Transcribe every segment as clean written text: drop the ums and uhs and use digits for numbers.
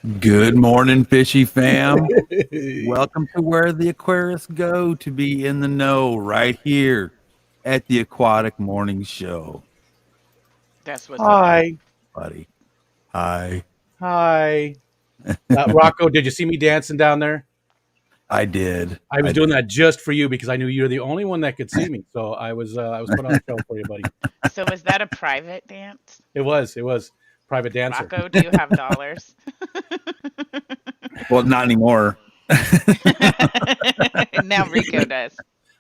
Good morning, fishy fam. Welcome to where the Aquarius go to be in the know right here at the Aquatic Morning Show. That's what's up. Hi. Buddy. Hi. Hi. Rocko, did you see me dancing down there? I did. I was doing that just for you because I knew you were the only one that could see me. So I was put on a show for you, buddy. So was that a private dance? It was private dancer. Rocco, do you have dollars? Well, not anymore. Now Rico does.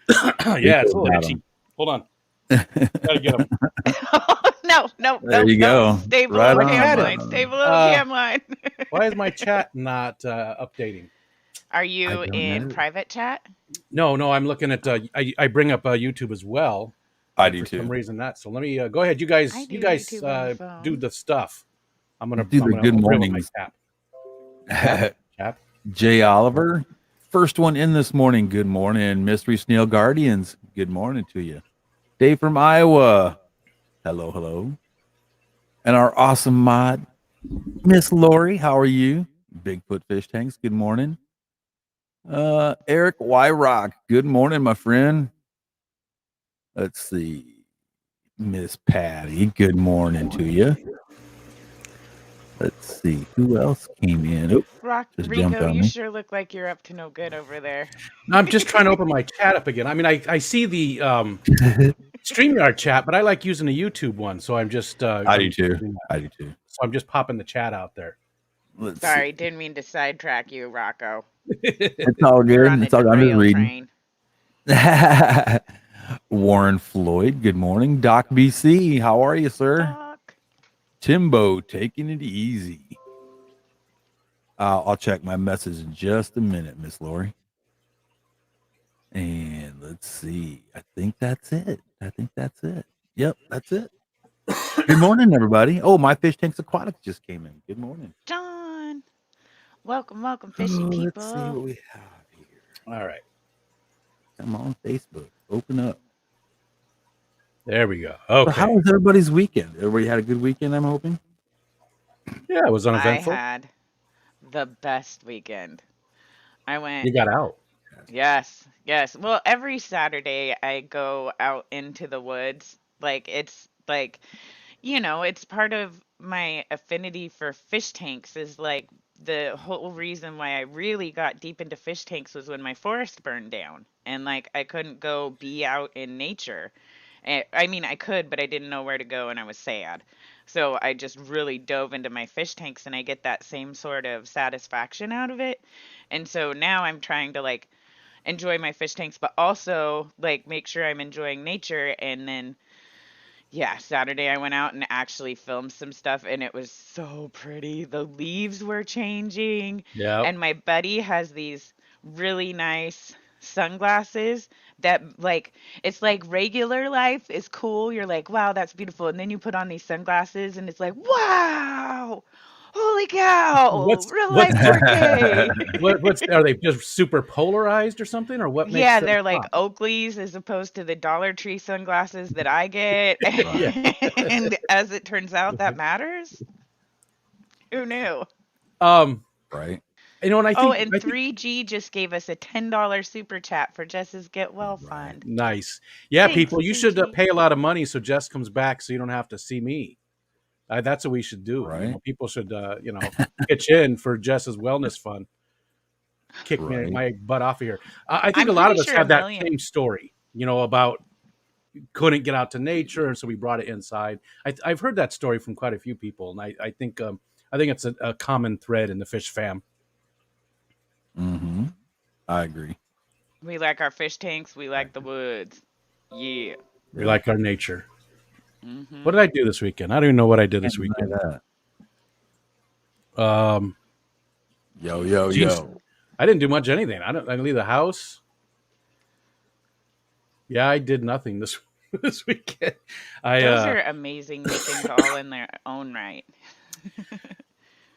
Yeah, it's a little itchy. Hold on. Gotta get him. No. There you go. Stay below Right on. cam line. Stay below cam line. Why is my chat not updating? Are you in private chat? No, I'm looking at. I bring up YouTube as well. I do for too. some reason that. So let me go ahead. You guys do the stuff. I'm gonna do the good mornings. Tap. Jay Oliver, first one in this morning. Good morning, Mystery Snail Guardians. Good morning to you. Dave from Iowa. Hello. And our awesome mod, Miss Lori. How are you? Bigfoot Fish Tanks. Good morning. Eric Y Rock. Good morning, my friend. Let's see. Miss Patty. Good morning to you. Let's see who else came in. Rico, you sure look like you're up to no good over there. I'm just trying to open my chat up again. I mean, I see the StreamYard chat, but I like using the YouTube one, so I'm just. I do too. So I'm just popping the chat out there. Sorry, didn't mean to sidetrack you, Rocco. It's all good. It's all good. I'm just reading. Warren Floyd. Good morning, Doc BC. How are you, sir? Doc. Timbo, taking it easy. I'll check my message in just a minute, Miss Lori. And let's see. I think that's it. Yep, that's it. Good morning, everybody. Oh, my Fish Tanks Aquatics just came in. Good morning. John. Welcome, fishy people. Let's see what we have here. All right. Come on, Facebook. Open up. There we go. Okay. So how was everybody's weekend? Everybody had a good weekend, I'm hoping? Yeah, it was uneventful. I had the best weekend. I went. You got out. Yes. Well, every Saturday I go out into the woods. It's it's part of my affinity for fish tanks is like the whole reason why I really got deep into fish tanks was when my forest burned down and I couldn't go be out in nature. I mean, I could, but I didn't know where to go and I was sad. So I just really dove into my fish tanks and I get that same sort of satisfaction out of it. And so now I'm trying to enjoy my fish tanks, but also make sure I'm enjoying nature. And then, Saturday I went out and actually filmed some stuff and it was so pretty. The leaves were changing. Yeah. And my buddy has these really nice sunglasses that it's like regular life is cool. You're like, wow, that's beautiful. And then you put on these sunglasses and it's like, wow, holy cow, real life 4K. Are they just super polarized or something, or what? Yeah, they're like Oakley's as opposed to the Dollar Tree sunglasses that I get. And as it turns out, that matters. Who knew? Right. You know, and I think, 3G just gave us a $10 super chat for Jess's Get Well Fund. Nice. Yeah, Thanks, people, you 3G. should pay a lot of money so Jess comes back so you don't have to see me. That's what we should do. Right. You know, people should, pitch in for Jess's Wellness Fund. Kick my butt off of here. I think a lot of us have that same story, about couldn't get out to nature, and so we brought it inside. I've heard that story from quite a few people, and I think it's a common thread in the fish fam. Mm-hmm. I agree. We like our fish tanks. We like the woods. Yeah. We like our nature. Mm-hmm. What did I do this weekend? I don't even know what I did this weekend. Yo. I didn't do much anything. I didn't leave the house. Yeah, I did nothing this weekend. Those are amazing things all in their own right.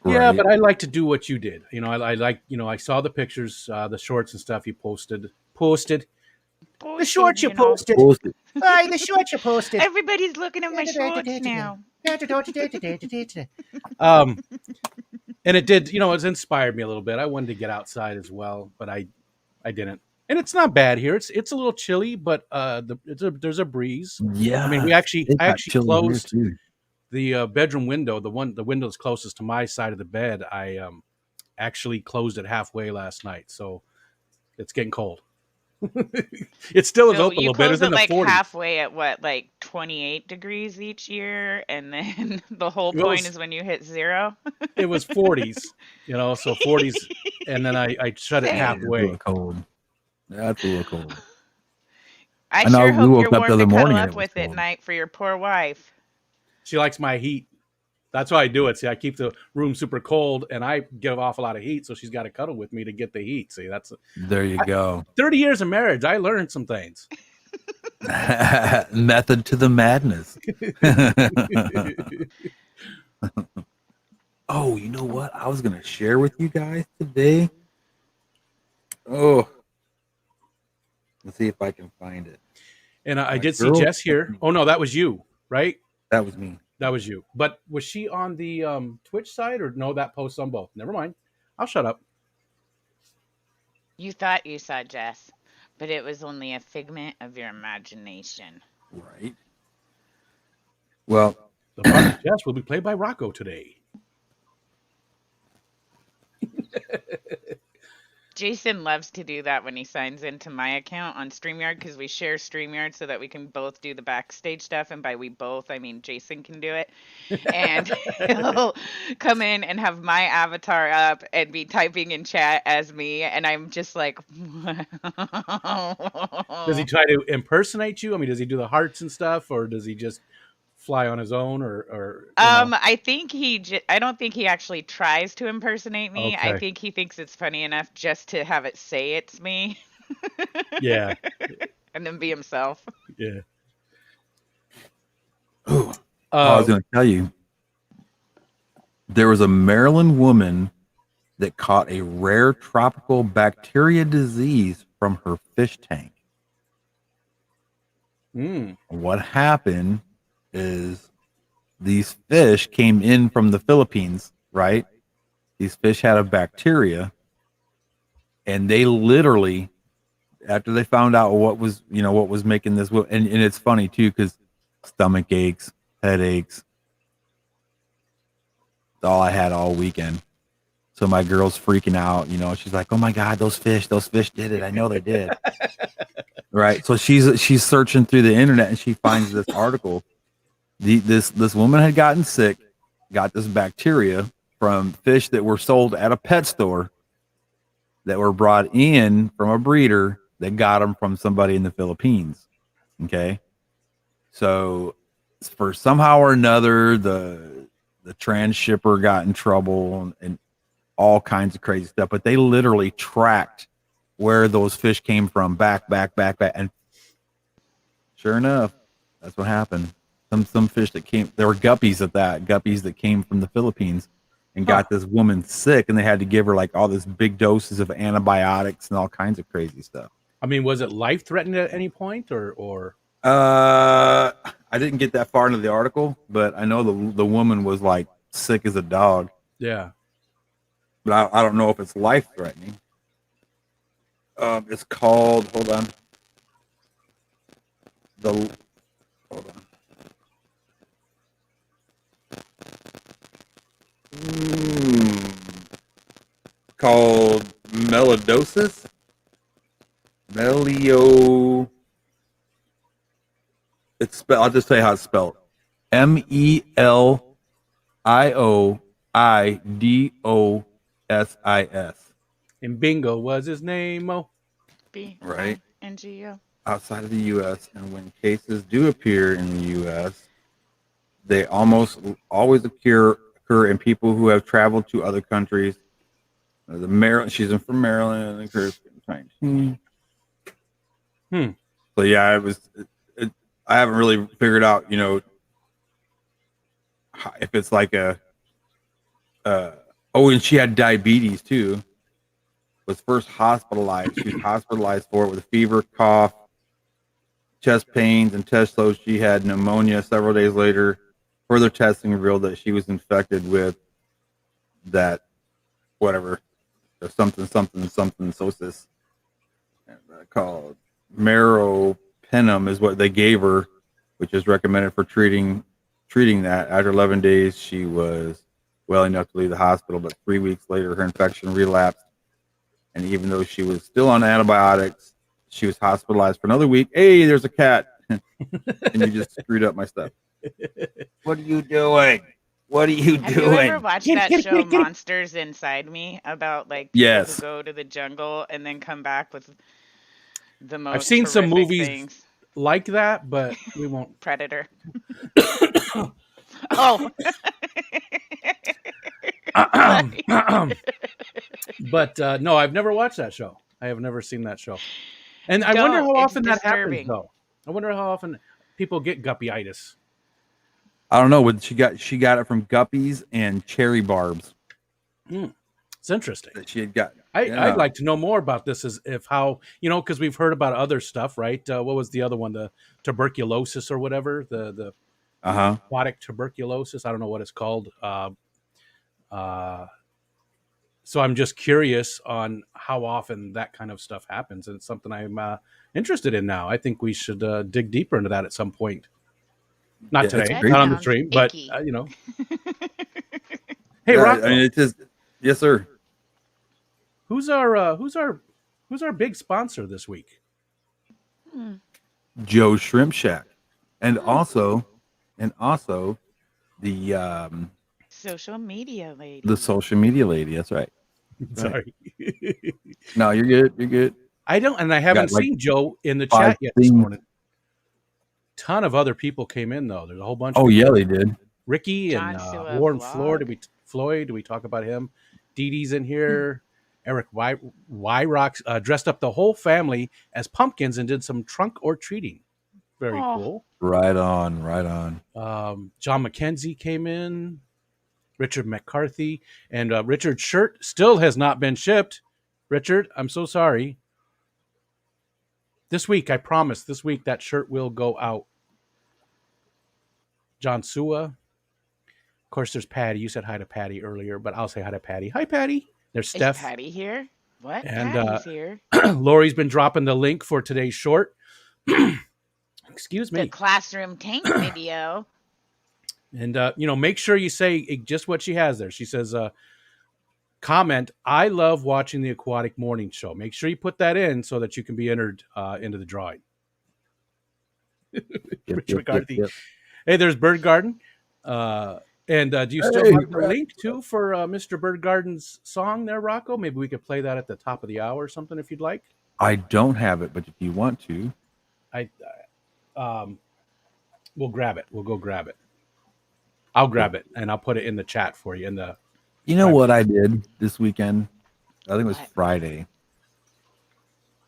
Yeah, but I like to do what you did. I like, I saw the pictures, the shorts and stuff you posted. The shorts you posted. Hi, the shorts you posted. Everybody's looking at my shorts now. And it did, it's inspired me a little bit. I wanted to get outside as well, but I didn't. And it's not bad here. It's a little chilly, but there's a breeze. Yeah. I mean, I actually closed the bedroom window, the window that's closest to my side of the bed. I actually closed it halfway last night, so it's getting cold. It still is open a little bit. It's in the 40s. Halfway at what, like 28 degrees each year, and then the whole point is when you hit 0. It was 40s, so 40s, and then I shut it halfway. That's cold. That's a little cold. I sure hope you're warm to cuddle up with at night for your poor wife. She likes my heat. That's why I do it. See, I keep the room super cold, and I give off a lot of heat, so she's got to cuddle with me to get the heat. See, there you go. 30 years of marriage, I learned some things. Method to the madness. Oh, you know what? I was going to share with you guys today. Oh, let's see if I can find it. And I did see Jess here. Oh, no, that was you, right? That was me. That was you. But was she on the Twitch side, or no, that posts on both? Never mind. I'll shut up. You thought you saw Jess, but it was only a figment of your imagination. Right. Well, the part of Jess will be played by Rocko today. Jason loves to do that when he signs into my account on StreamYard, because we share StreamYard so that we can both do the backstage stuff. And by we both, I mean Jason can do it. And he'll come in and have my avatar up and be typing in chat as me. And I'm just like, Does he try to impersonate you? I mean, does he do the hearts and stuff, or does he just fly on his own, or I think I don't think he actually tries to impersonate me. Okay. I think he thinks it's funny enough just to have it say it's me. Yeah. And then be himself. Yeah. I was going to tell you, there was a Maryland woman that caught a rare tropical bacteria disease from her fish tank. What happened is these fish came in from the Philippines, right? These fish had a bacteria, and they literally, after they found out what was making this, and it's funny too, because stomach aches, headaches, that's all I had all weekend. So my girl's freaking out, she's like, oh my God, those fish did it. I know they did. Right. So she's searching through the internet, and she finds this article. This woman had gotten sick, got this bacteria from fish that were sold at a pet store that were brought in from a breeder that got them from somebody in the Philippines. Okay. So for somehow or another, the trans shipper got in trouble and all kinds of crazy stuff, but they literally tracked where those fish came from back. And sure enough, that's what happened. Some fish that came, there were guppies that came from the Philippines and got this woman sick, and they had to give her like all this big doses of antibiotics and all kinds of crazy stuff. I mean, was it life threatening at any point, or? I didn't get that far into the article, but I know the woman was like sick as a dog. Yeah. But I don't know if it's life threatening. It's called, hold on. Called melioidosis. I'll just tell you how it's spelled. MELIOIDOSIS. And Bingo was his name. Right. NGO. Outside of the U.S., and when cases do appear in the U.S., they almost always occur in people who have traveled to other countries. She's from Maryland. So yeah, I haven't really figured out, if it's like and she had diabetes too. Was first hospitalized. She was hospitalized for it with a fever, cough, chest pains, and test shows she had pneumonia. Several days later, further testing revealed that she was infected with that whatever, or something sosis, called meropenem is what they gave her, which is recommended for treating that. After 11 days, she was well enough to leave the hospital, but 3 weeks later, her infection relapsed, and even though she was still on antibiotics, she was hospitalized for another week. Hey, there's a cat, and you just screwed up my stuff. What are you doing? What are you Have doing? you ever watched that show Monsters Inside Me about like people who go to the jungle and then come back with the most I've seen some movies things like that, but we won't. Predator. Oh. But no, I've never watched that show. I have never seen that show. And I wonder how often that happens, though. I wonder how often people get guppyitis. I don't know. She got it from guppies and cherry barbs. It's interesting. That she had got. I'd like to know more about this, as if how, because we've heard about other stuff, right? What was the other one? The tuberculosis or whatever. The aquatic tuberculosis. I don't know what it's called. So I'm just curious on how often that kind of stuff happens, and it's something I'm interested in now. I think we should dig deeper into that at some point. Not today, not on the stream, but Hey, Rocko. I mean, it's just yes, sir. Who's our big sponsor this week? Joe's Shrimp Shack, and also the social media lady. The social media lady. That's right. Sorry. No, you're good. You're good. I haven't seen Joe in the chat yet this morning. Ton of other people came in though. There's a whole bunch. Oh yeah, they did. Ricky John and Warren Floyd. Do we talk about him? Dee Dee's in here. Eric Wyrock dressed up the whole family as pumpkins and did some trunk or treating. Very cool. Right on. John McKenzie came in. Richard McCarthy, and Richard's shirt still has not been shipped. Richard, I'm so sorry. This week, I promise, that shirt will go out. John Sua. Of course, there's Patty. You said hi to Patty earlier, but I'll say hi to Patty. Hi, Patty. There's Steph. Is Patty here? What? And Patty's here. Lori's been dropping the link for today's short. Excuse me. The classroom tank video. And, make sure you say just what she has there. She says, comment, I love watching the Aquatic Morning Show. Make sure you put that in so that you can be entered into the drawing. Rich McCarthy. Yep. Hey, there's Bird Garden. And do you still have the link, too, for Mr. Bird Garden's song there, Rocko? Maybe we could play that at the top of the hour or something if you'd like. I don't have it, but if you want to. We'll grab it. We'll go grab it. I'll grab it and I'll put it in the chat for you. You know what I did this weekend? I think it was Friday.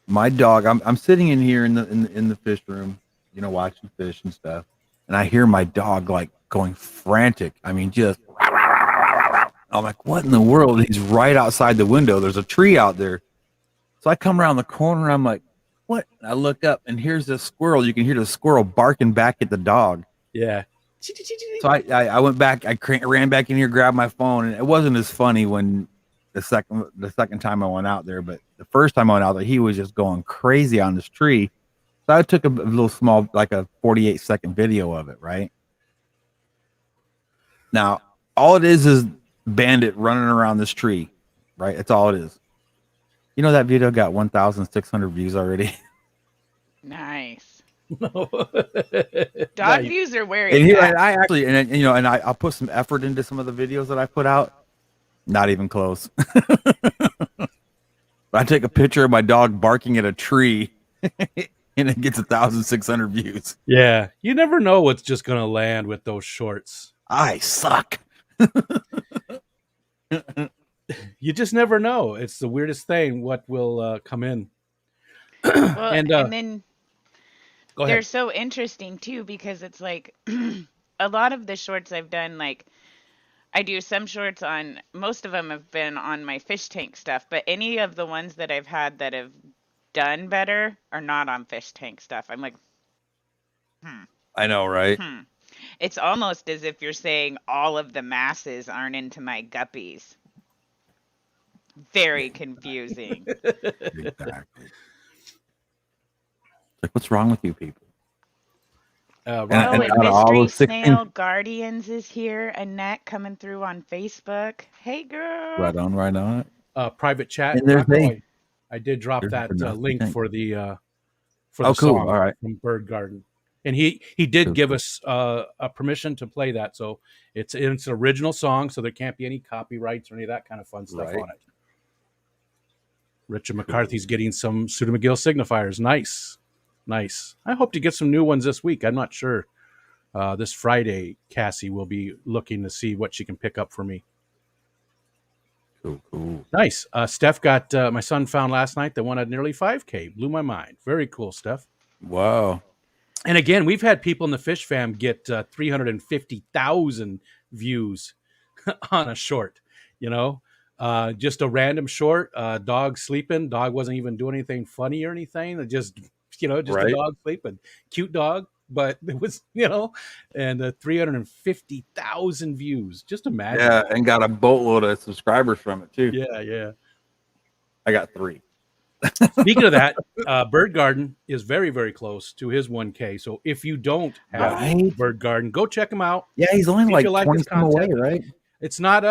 My dog. I'm sitting in here in the fish room, watching fish and stuff, and I hear my dog like going frantic. I mean, just. I'm like, what in the world? He's right outside the window. There's a tree out there, so I come around the corner. And I'm like, what? And I look up, and here's this squirrel. You can hear the squirrel barking back at the dog. Yeah. So I went back. I ran back in here, grabbed my phone, and it wasn't as funny when the second time I went out there. But the first time I went out there, he was just going crazy on this tree. So I took a little small, like a 48-second video of it. Right now, all it is Bandit running around this tree. Right, that's all it is. That video got 1,600 views already. Nice. No. Dog views are wearing. And I actually, I'll put some effort into some of the videos that I put out. Not even close. But I take a picture of my dog barking at a tree, and it gets 1,600 views. Yeah, you never know what's just gonna land with those shorts. I suck. You just never know. It's the weirdest thing. What will come in? Well, and then. They're so interesting too, because it's like a lot of the shorts I've done, like I do some shorts on, most of them have been on my fish tank stuff, but any of the ones that I've had that have done better are not on fish tank stuff. I'm like, I know, right? It's almost as if you're saying all of the masses aren't into my guppies. very confusing. Exactly. Like, what's wrong with you people? And out of all Mystery those 16 Snail Guardians is here. Annette coming through on Facebook. Hey, girl. Right on. Private chat. And there's Rocko, I did drop there's that enough, I link think. for the cool. song All right. from Bird Garden, and he did give us a permission to play that. So it's an original song, so there can't be any copyrights or any of that kind of fun stuff on it. Richard McCarthy's getting some Suda McGill signifiers. Nice. I hope to get some new ones this week. I'm not sure. This Friday, Cassie will be looking to see what she can pick up for me. Cool. Nice. Steph got, my son found last night the one at nearly 5K. Blew my mind. Very cool, Steph. Wow. And again, we've had people in the Fish Fam get 350,000 views on a short, just a random short, dog sleeping. Dog wasn't even doing anything funny or anything. Just a dog sleeping. Cute dog, but it was, and 350,000 views. Just imagine. Yeah, and got a boatload of subscribers from it too. Yeah. I got 3. Speaking of that, Bird Garden is very, very close to his 1K. So if you don't have Bird Garden, go check him out. Yeah, he's only like 20 away, right? It's not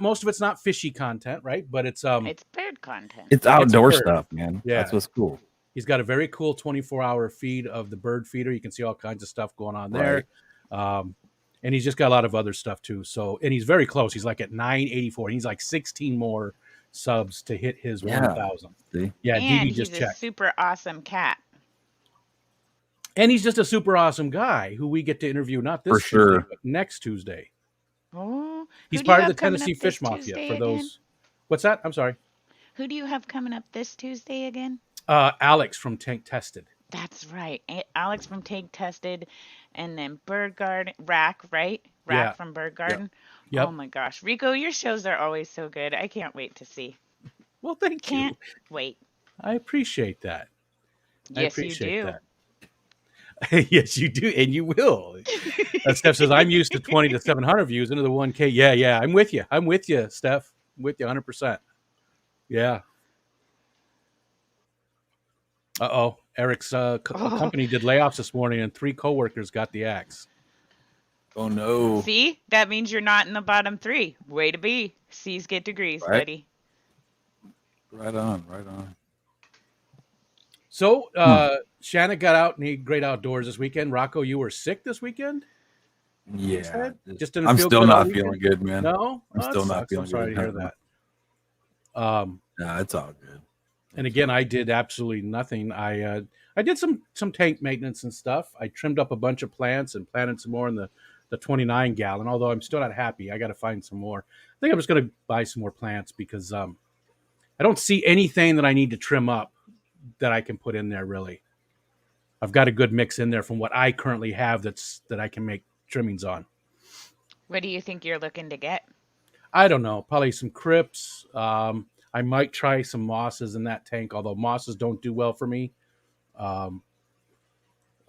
most of it's not fishy content, right? But it's bird content. It's outdoor stuff, man. Yeah. That's what's cool. He's got a very cool 24-hour feed of the bird feeder. You can see all kinds of stuff going on there. Right. And he's just got a lot of other stuff too. So, and he's very close. He's like at 984. He's like 16 more subs to hit his 1,000. Yeah, and DD just he's checked. A super awesome cat. And he's just a super awesome guy who we get to interview not this Tuesday, but next Tuesday. Oh, he's part of the Tennessee Fish Mafia. For those, again? What's that? I'm sorry. Who do you have coming up this Tuesday again? Alex from Tank Tested. That's right, Alex from Tank Tested, and then Bird Garden, Rack, right? Rack from Bird Garden. Yep. Oh my gosh, Rico, your shows are always so good. I can't wait to see. Well, thank you. Can't wait. I appreciate that. Yes, you do. That. Yes, you do, and you will. Steph says, I'm used to 20 to 700 views into the 1K. Yeah, I'm with you. Steph. I'm with you 100%. Yeah. Uh-oh. Eric's company did layoffs this morning, and 3 coworkers got the axe. Oh, no. See? That means you're not in the bottom 3. Way to be. C's get degrees, buddy. Right on. So, Shanna got out and he great outdoors this weekend. Rocko, you were sick this weekend? Yeah. Just didn't I'm feel still good not feeling good, man. No? I'm still not feeling good. Sorry to hear that. No, it's all good. And again, I did absolutely nothing. I did some tank maintenance and stuff. I trimmed up a bunch of plants and planted some more in the 29 gallon, although I'm still not happy. I got to find some more. I think I'm just going to buy some more plants because I don't see anything that I need to trim up that I can put in there, really. I've got a good mix in there from what I currently have that I can make trimmings on. What do you think you're looking to get? I don't know. Probably some crypts. I might try some mosses in that tank, although mosses don't do well for me.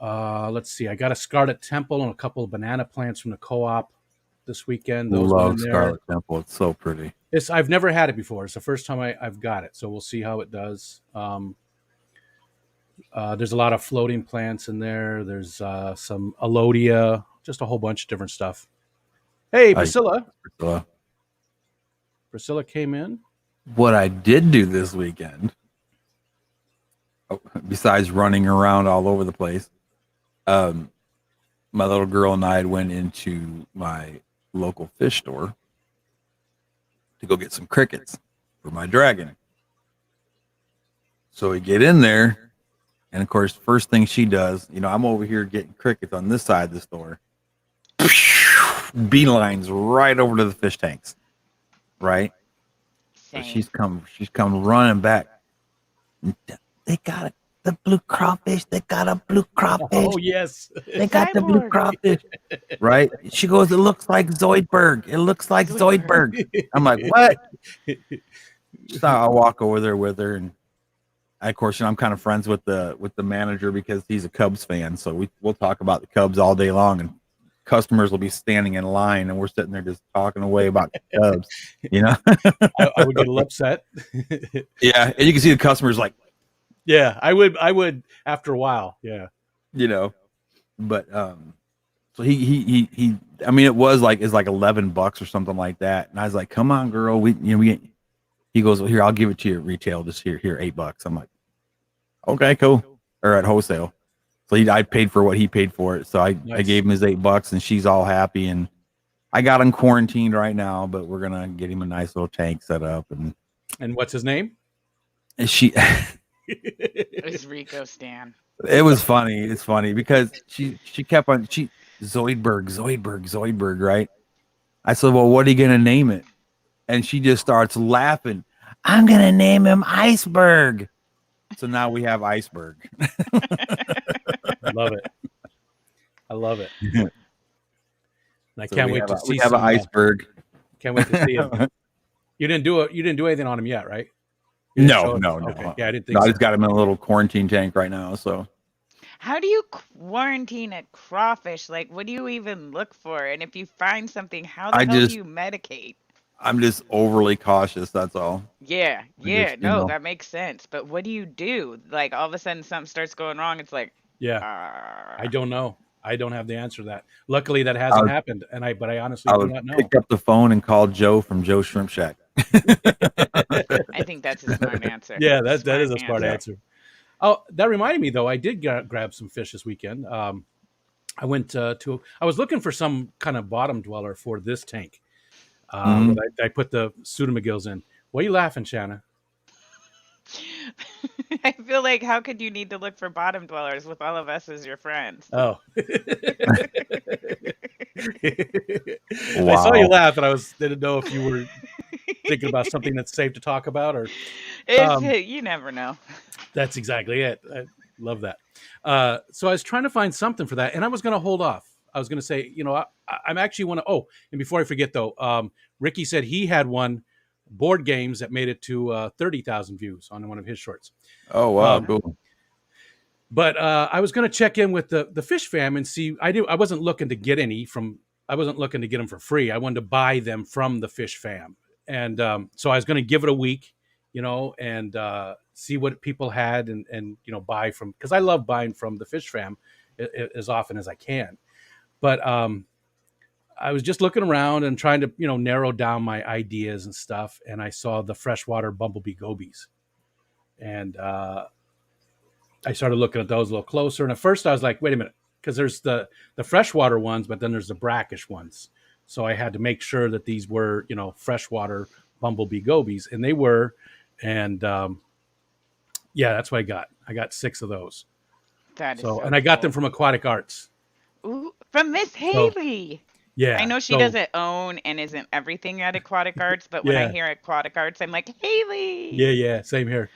Let's see. I got a Scarlet Temple and a couple of banana plants from the co-op this weekend. Those love Scarlet Temple. It's so pretty. I've never had it before. It's the first time I've got it, so we'll see how it does. There's a lot of floating plants in there. There's some alodia, just a whole bunch of different stuff. Hey, Priscilla. Priscilla came in. What I did do this weekend, besides running around all over the place, my little girl and I went into my local fish store to go get some crickets for my dragon. So we get in there, and of course, first thing she does, I'm over here getting crickets on this side of the store. Beelines right over to the fish tanks, right? So she's come running back. They got it. The blue crawfish. They got a blue crawfish. Oh yes, they got the blue crawfish. Right? She goes, it looks like Zoidberg. It looks like Zoidberg. I'm like, what? So I walk over there with her, and of course, I'm kind of friends with the manager because he's a Cubs fan. So we'll talk about the Cubs all day long and customers will be standing in line and we're sitting there just talking away about tubs, you know. I would get a little upset. Yeah, and you can see the customers like, yeah, I would after a while, yeah, you know. But so he I mean, it's like $11 or something like that, and I was like, come on, girl, he goes, well, here, I'll give it to you at retail, just here $8. I'm like, okay, cool, or at wholesale. So I paid for what he paid for it, so I gave him his $8, and she's all happy, and I got him quarantined right now, but we're gonna get him a nice little tank set up. And what's his name? And she It's Rico Stan. It was funny. It's funny because she kept on Zoidberg, right? I said, well, what are you gonna name it? And she just starts laughing. I'm gonna name him Iceberg. So now we have Iceberg. I love it. I love it. And I can't wait to see. We have an Iceberg. Can't wait to see him. You didn't do anything on him yet, right? No. Okay. Yeah, I didn't think so. I so. just got him in a little quarantine tank right now. So how do you quarantine a crawfish? Like, what do you even look for? And if you find something, how the hell do you medicate? I'm just overly cautious. That's all. Yeah. That makes sense. But what do you do? Like, all of a sudden something starts going wrong. It's like, I don't know. I don't have the answer to that. Luckily, that hasn't happened. But I honestly do not know. Pick up the phone and call Joe from Joe's Shrimp Shack. I think that's a smart answer. Yeah, that is a smart answer. Oh, that reminded me though. I did grab some fish this weekend. I went I was looking for some kind of bottom dweller for this tank. I put the pseudomagills in. What are you laughing, Shanna? I feel like, how could you need to look for bottom dwellers with all of us as your friends? Oh. Wow. I saw you laugh, and didn't know if you were thinking about something that's safe to talk about, or you never know. That's exactly it. I love that. So I was trying to find something for that, and I was going to hold off. I was going to say, I'm actually want to. Oh, and before I forget though, Ricky said he had one board games that made it to 30,000 views on one of his shorts. Oh wow, cool. But I was going to check in with the fish fam and see. I wasn't looking to get any from. I wasn't looking to get them for free. I wanted to buy them from the fish fam, and so I was going to give it a week, and see what people had, and buy from, because I love buying from the fish fam as often as I can. But I was just looking around and trying to narrow down my ideas and stuff, and I saw the freshwater bumblebee gobies, and I started looking at those a little closer. And at first I was like, wait a minute, because there's the freshwater ones, but then there's the brackish ones. So I had to make sure that these were, freshwater bumblebee gobies, and they were. And that's what I got. I got 6 of those. And I got them from Aquatic Arts. Ooh, from Miss Haley. Yeah. I know she doesn't own and isn't everything at Aquatic Arts, but when I hear Aquatic Arts, I'm like, Haley. Yeah, same here.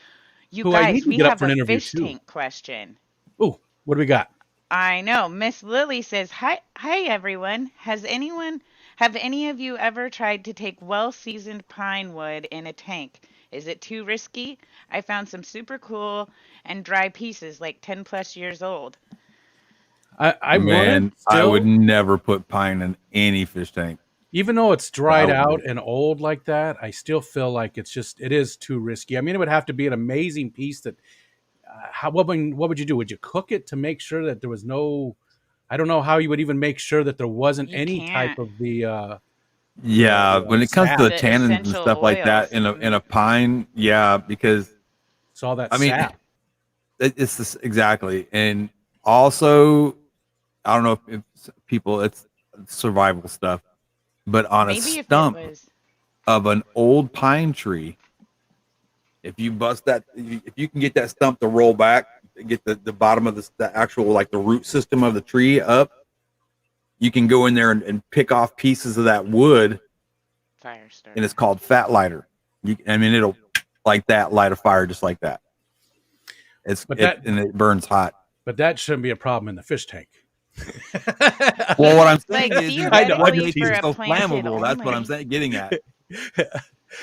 You guys, we have a fish tank question. Ooh, what do we got? I know. Miss Lily says, Hi everyone. Have any of you ever tried to take well-seasoned pine wood in a tank? Is it too risky? I found some super cool and dry pieces, like 10 plus years old. I would never put pine in any fish tank. Even though it's dried out and old like that, I still feel like it is too risky. I mean, it would have to be an amazing piece that, what would you do? Would you cook it to make sure that there was no, I don't know how you would even make sure that there wasn't type of the, when it comes to the tannins and stuff like that in a pine, because it's all that sap. It's this, exactly. And also, I don't know if it's survival stuff, but on a stump of an old pine tree, if you bust that, if you can get that stump to roll back, get the bottom of the actual, like the root system of the tree up, you can go in there and pick off pieces of that wood. Fire starter. And it's called fat lighter. It'll like that light a fire just like that. And it burns hot. But that shouldn't be a problem in the fish tank. Well, what I'm saying is, what makes it so flammable? That's what I'm saying. Getting at.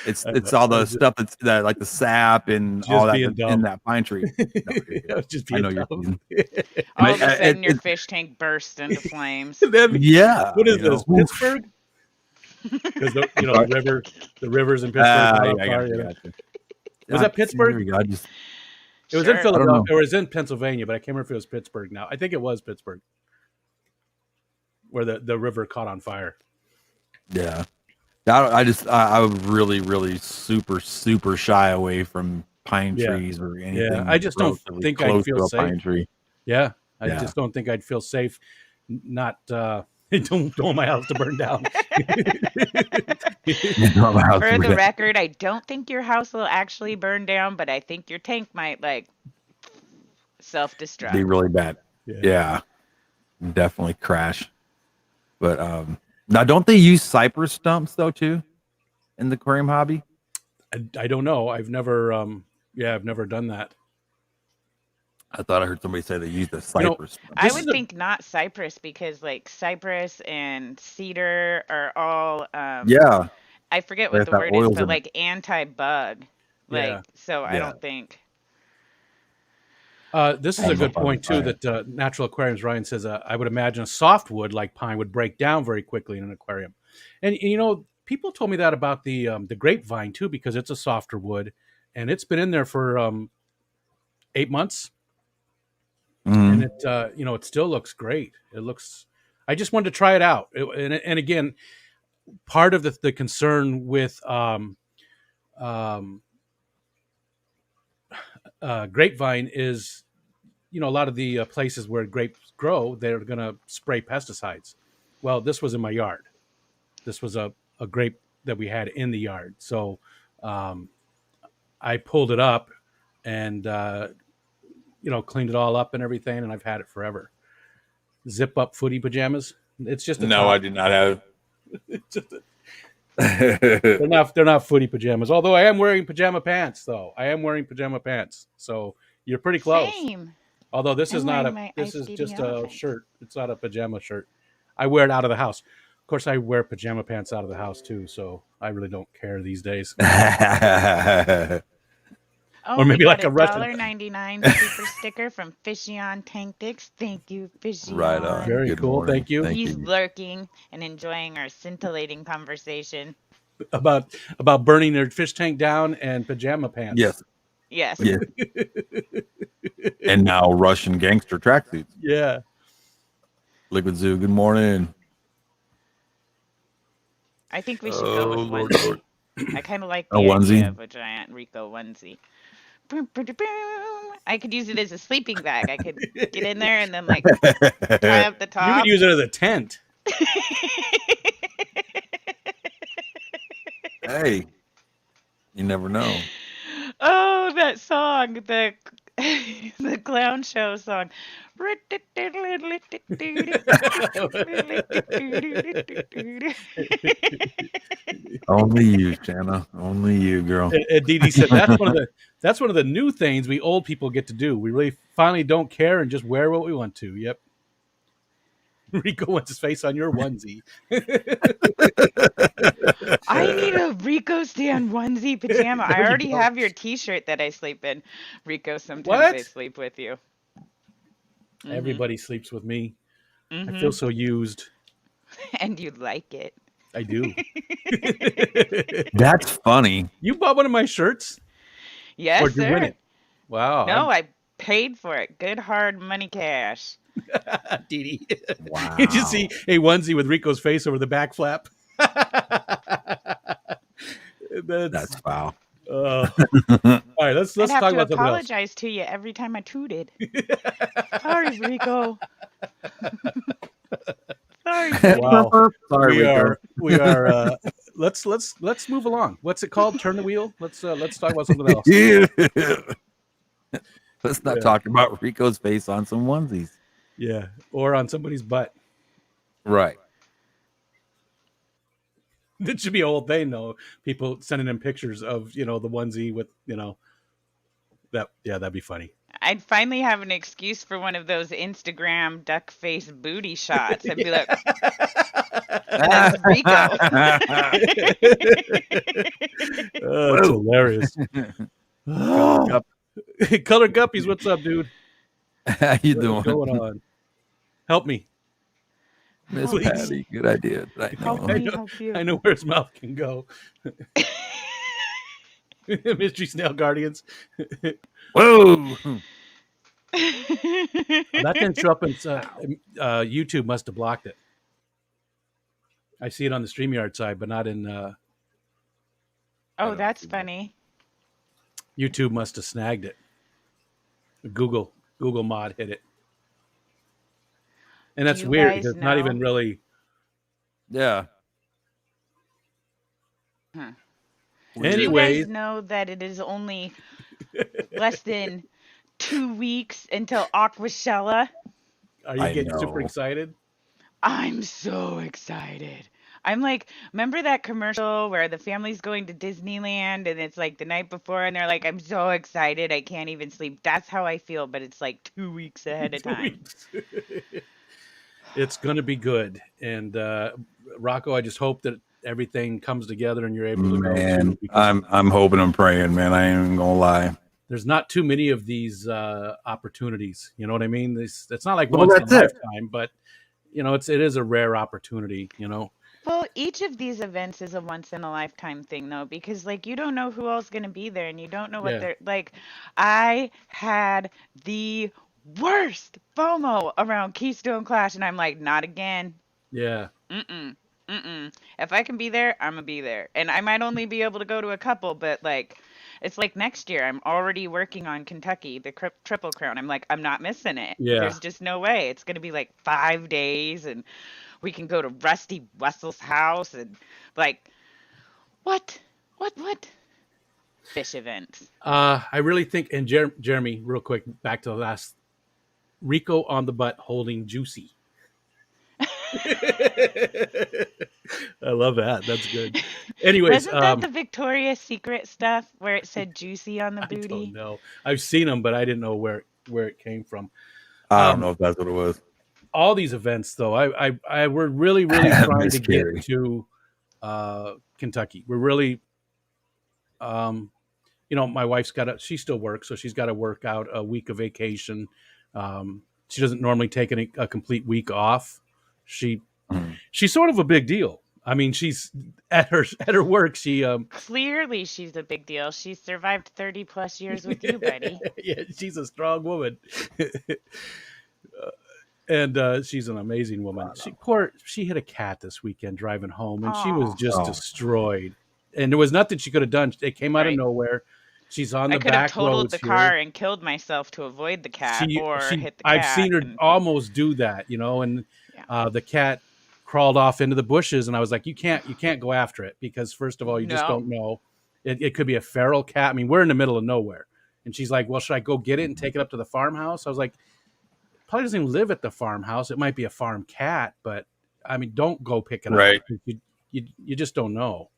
It's all the stuff that's that like the sap and all that that's in that pine tree. No, I was just I being know you're dumb. All of a sudden, your fish tank bursts into flames. Yeah. What is this, Pittsburgh? Because the rivers in Pittsburgh. Gotcha. Was that Pittsburgh? It was in Philadelphia, or it was in Pennsylvania, but I can't remember if it was Pittsburgh now. I think it was Pittsburgh, where the river caught on fire. Yeah. I would really super shy away from pine trees or anything. Yeah, I just don't think I'd feel safe. Pine tree. Yeah, I just don't think I'd feel safe. Not don't want my house to burn down. For the record, I don't think your house will actually burn down, but I think your tank might like self-destruct. Be really bad. Yeah. Definitely crash. But now don't they use cypress stumps though too in the aquarium hobby? I don't know. I've never done that. I thought I heard somebody say they used the cypress. I would think not cypress because like cypress and cedar are all I forget what the word is, but like anti-bug. So I don't think. This is a good point too. That Natural Aquariums Ryan says, I would imagine a softwood like pine would break down very quickly in an aquarium, and people told me that about the grapevine too, because it's a softer wood, and it's been in there for 8 months, and it it still looks great. It looks. I just wanted to try it out, and again, part of the concern with grapevine is, a lot of the places where grapes grow, they're going to spray pesticides. Well, this was in my yard. This was a grape that we had in the yard. So I pulled it up and, cleaned it all up and everything, and I've had it forever. Zip up footy pajamas. It's just I do not have. They're not footy pajamas. Although I am wearing pajama pants, though. So you're pretty close. Same. Although this is just a shirt. It's not a pajama shirt. I wear it out of the house. Of course, I wear pajama pants out of the house too, so I really don't care these days. Or maybe like a $1.99 super sticker from Fishy on Tank Dicks. Thank you, Fishy. Right on. Very Good cool. morning. Thank you. He's lurking and enjoying our scintillating conversation about burning their fish tank down and pajama pants. Yes. And now Russian gangster tracksuits. Yeah. Liquid Zoo. Good morning. I think we should go with onesie. Lord. I kind of like the idea of a giant Rico onesie. Boom, boom, boom. I could use it as a sleeping bag. I could get in there and then like tie up the top. You could use it as a tent. Hey, you never know. Oh, that song, the clown show song. Only you, Shanna. Only you, girl. And Dee Dee said that's one of the new things we old people get to do. We really finally don't care and just wear what we want to. Yep. Rico wants his face on your onesie. I need a Rico Stan onesie pajama. I already have your T-shirt that I sleep in. Rico, sometimes I sleep with you. Mm-hmm. Everybody sleeps with me. Mm-hmm. I feel so used. And you like it. I do. That's funny. You bought one of my shirts? Yes, or did you win it? Wow. No, I paid for it. Good hard money cash. Dee Dee. Wow. Did you see a onesie with Rico's face over the back flap? That's foul. All right, let's talk about something else. I apologize to you every time I tooted. Sorry, Rico. Sorry. Wow. Sorry, we are. Let's move along. What's it called? Turn the wheel. Let's talk about something else. Let's not talk about Rico's face on some onesies. Yeah, or on somebody's butt. Right. That should be a whole thing, though. People sending in pictures of the onesie with that. Yeah, that'd be funny. I'd finally have an excuse for one of those Instagram duck face booty shots. I'd be like, that's Rico. It's hilarious. Color Guppies, what's up, dude? How you doing? What's going on? Help me. Miss Patty, good idea. I know where his mouth can go. Mystery Snail Guardians. Whoa! That didn't show up in YouTube. Must have blocked it. I see it on the StreamYard side, but not in. Oh, that's funny. YouTube must have snagged it. Google mod hit it, and that's weird. It's not even really. Yeah. Huh. Anyways, do you guys know that it is only less than 2 weeks until Aquashella? Are you getting super excited? I'm so excited. I'm like, remember that commercial where the family's going to Disneyland and it's like the night before and they're like, I'm so excited, I can't even sleep. That's how I feel, but it's like 2 weeks ahead of time. It's going to be good. And Rocko, I just hope that everything comes together and you're able to go. Man, I'm hoping and praying, man. I ain't even gonna lie. There's not too many of these opportunities. You know what I mean? It's not like once in a lifetime, but you know, it is a rare opportunity, you know. Well, each of these events is a once in a lifetime thing though, because like you don't know who else is going to be there and you don't know what they're like. I had the worst FOMO around Keystone Clash and I'm like, not again. Yeah. If I can be there, I'm gonna be there. And I might only be able to go to a couple, but like it's like next year I'm already working on Kentucky, the Triple Crown. I'm like, I'm not missing it. Yeah. There's just no way. It's gonna be like 5 days and we can go to Rusty Wessel's house and like what? Fish events. I really think, and Jeremy, real quick, back to the last, Rico on the butt holding Juicy. I love that. That's good. Anyways, wasn't that the Victoria's Secret stuff where it said Juicy on the booty? I don't know. I've seen them, but I didn't know where it came from. I don't know if that's what it was. All these events, though, we're really trying to get to Kentucky. We're really, you know, my wife's she still works, so she's got to work out a week of vacation. She doesn't normally take a complete week off. She's sort of a big deal. I mean, she's at her work. She clearly she's a big deal. She's survived 30 plus years with you, buddy. Yeah, she's a strong woman. And she's an amazing woman. She hit a cat this weekend driving home, and she was just destroyed. And there was nothing she could have done. It came out of nowhere. She's on the back roads. I could have totaled the car and killed myself to avoid the cat hit the cat. I've seen her almost do that, you know. And the cat crawled off into the bushes, and I was like, you can't go after it because first of all, you just don't know. It could be a feral cat. I mean, we're in the middle of nowhere. And she's like, well, should I go get it and take it up to the farmhouse? I was like, probably doesn't even live at the farmhouse. It might be a farm cat, but I mean, don't go pick it up. You just don't know.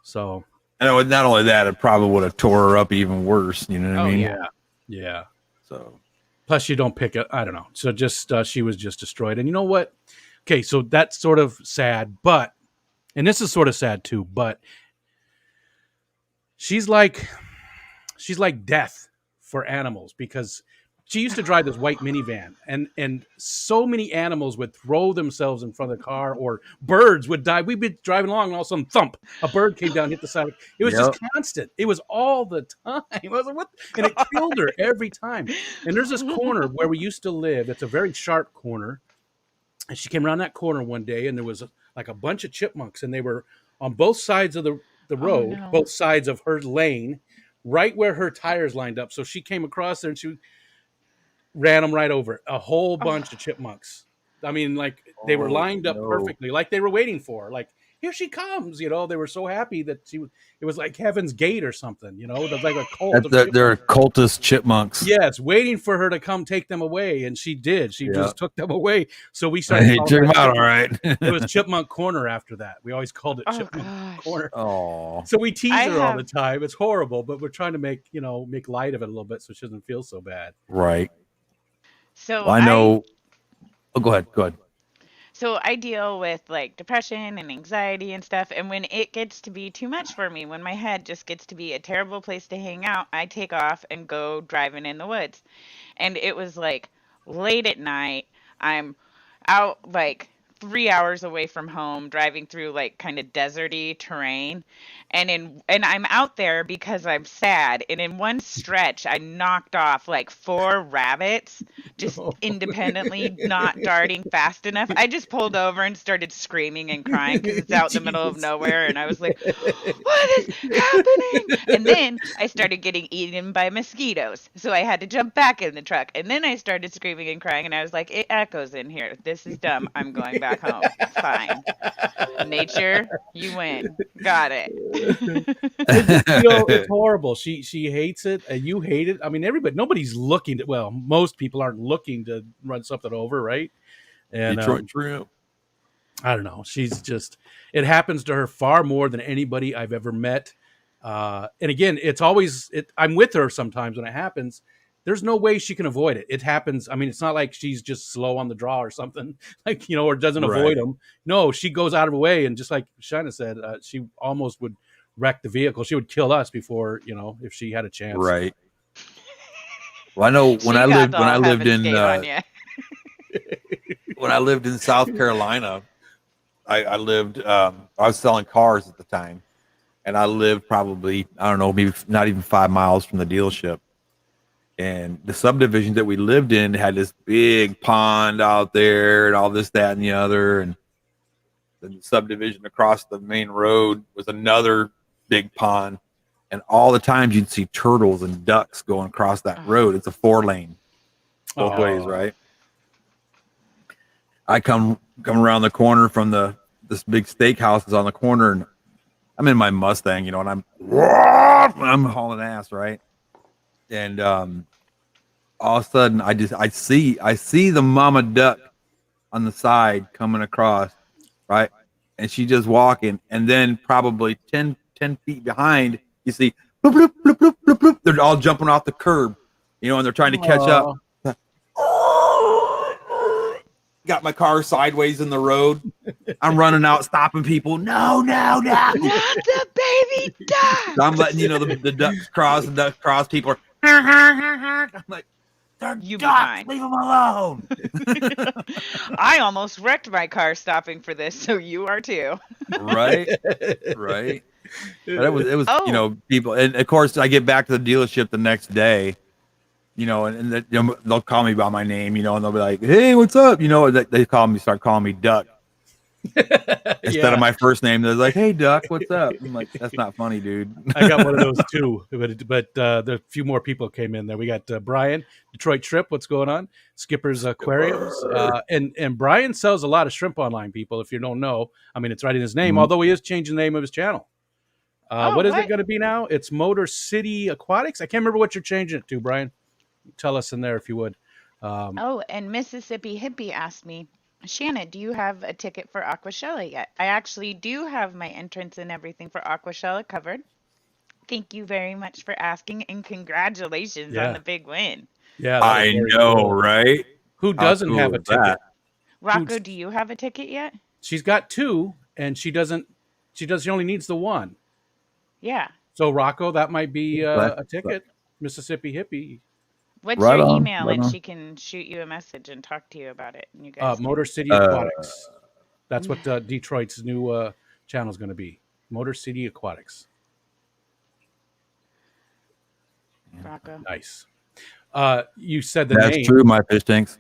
So, and not only that, it probably would have tore her up even worse. You know what I mean? Yeah. So, plus you don't pick it. I don't know. So just she was just destroyed. And you know what? Okay, so that's sort of sad, and this is sort of sad too. But she's like death for animals because she used to drive this white minivan, and so many animals would throw themselves in front of the car, or birds would die. We'd be driving along, and all of a sudden, thump! A bird came down, hit the side. It was just constant. It was all the time. I was like, what? And it killed her every time. And there's this corner where we used to live. It's a very sharp corner. And she came around that corner one day, and there was like a bunch of chipmunks, and they were on both sides of the road, both sides of her lane, right where her tires lined up. So she came across there, and she ran them right over. A whole bunch of chipmunks. I mean, like they were lined up perfectly, like they were waiting for her. Like, here she comes. You know, they were so happy that it was like Heaven's Gate or something. You know, it was like a cult of they're cultist chipmunks. Yes, waiting for her to come take them away, and she did. She just took them away. So we started. Hey, check them out, all right. It was Chipmunk Corner after that. We always called it Chipmunk Corner. Oh, so we tease her all the time. It's horrible, but we're trying to make light of it a little bit so she doesn't feel so bad. Right. So well, I know. Go ahead. Go ahead. So I deal with like depression and anxiety and stuff. And when it gets to be too much for me, when my head just gets to be a terrible place to hang out, I take off and go driving in the woods. And it was like late at night. I'm out like 3 hours away from home, driving through like kind of deserty terrain. And I'm out there because I'm sad. And in one stretch, I knocked off like 4 rabbits just independently, not darting fast enough. I just pulled over and started screaming and crying because it's out in the middle of nowhere. And I was like, what is happening? And then I started getting eaten by mosquitoes. So I had to jump back in the truck. And then I started screaming and crying. And I was like, it echoes in here. This is dumb. I'm going back home. Fine. Nature, you win. Got it. It's horrible. She hates it, and you hate it. I mean, nobody's looking to. Well, most people aren't looking to run something over, right? And Detroit Trim. I don't know. She's just. It happens to her far more than anybody I've ever met. And again, it's always. I'm with her sometimes when it happens. There's no way she can avoid it. It happens. I mean, it's not like she's just slow on the draw or something, like, or doesn't avoid them. No, she goes out of her way. And just like Shaina said, she almost would wreck the vehicle. She would kill us before, if she had a chance. Right. Well, I know when I lived in South Carolina, I was selling cars at the time, and I lived probably, I don't know, maybe not even 5 miles from the dealership. And the subdivision that we lived in had this big pond out there and all this, that, and the other. And the subdivision across the main road was another big pond. And all the times you'd see turtles and ducks going across that road. It's a 4-lane both ways, right? I come around the corner from this big steakhouse is on the corner, and I'm in my Mustang, and I'm hauling ass, right? And all of a sudden I see the mama duck on the side coming across, right? And she just walking, and then probably 10 feet behind, you see bloop, bloop, bloop, bloop, bloop, bloop. They're all jumping off the curb, and they're trying to catch up. Got my car sideways in the road. I'm running out, stopping people. No. Not the baby duck. So I'm letting the ducks cross, People are I'm like, you ducks, leave them alone. I almost wrecked my car stopping for this, so you are too. Right. But it was people, and of course I get back to the dealership the next day, and they'll call me by my name, and they'll be like, hey, what's up? They start calling me Duck. Instead of my first name, they're like, hey, Duck, what's up? I'm like, that's not funny, dude. I got one of those too, but there a few more people came in there. We got Brian, Detroit Trip, what's going on? Skipper's Aquariums. And Brian sells a lot of shrimp online, people, if you don't know. I mean, it's right in his name, although he is changing the name of his channel. What is it going to be now? It's Motor City Aquatics. I can't remember what you're changing it to, Brian. Tell us in there if you would. And Mississippi Hippie asked me, Shanna, do you have a ticket for Aquashella yet? I actually do have my entrance and everything for Aquashella covered. Thank you very much for asking, and congratulations on the big win. Yeah, I know, cool. Right? Who doesn't have a ticket? Rocko, do you have a ticket yet? She's got 2, and she only needs the 1. Yeah. So Rocko, that might be a ticket. Mississippi Hippie. What's your email, and she can shoot you a message and talk to you about it? And you guys Motor City Aquatics. That's what Detroit's new channel is going to be. Motor City Aquatics. Rocko. Nice. You said the name. That's true. My fish tanks.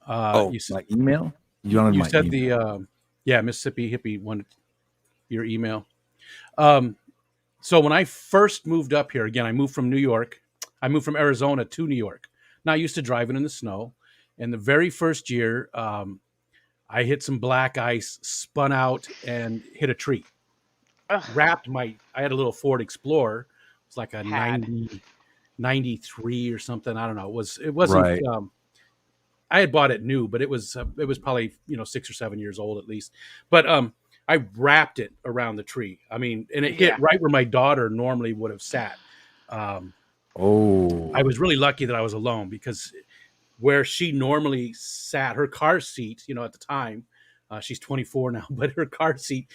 You said, my email. You said email. Mississippi Hippie wanted your email. So when I first moved up here, again, I moved from New York. I moved from Arizona to New York. Not used to driving in the snow. And the very first year, I hit some black ice, spun out, and hit a tree. Wrapped I had a little Ford Explorer. It's like a 93 or something. I don't know. It wasn't. Right. I had bought it new, but it was probably 6 or 7 years old at least. But I wrapped it around the tree. I mean, and it hit right where my daughter normally would have sat. I was really lucky that I was alone, because where she normally sat, her car seat, at the time, she's 24 now, but her car seat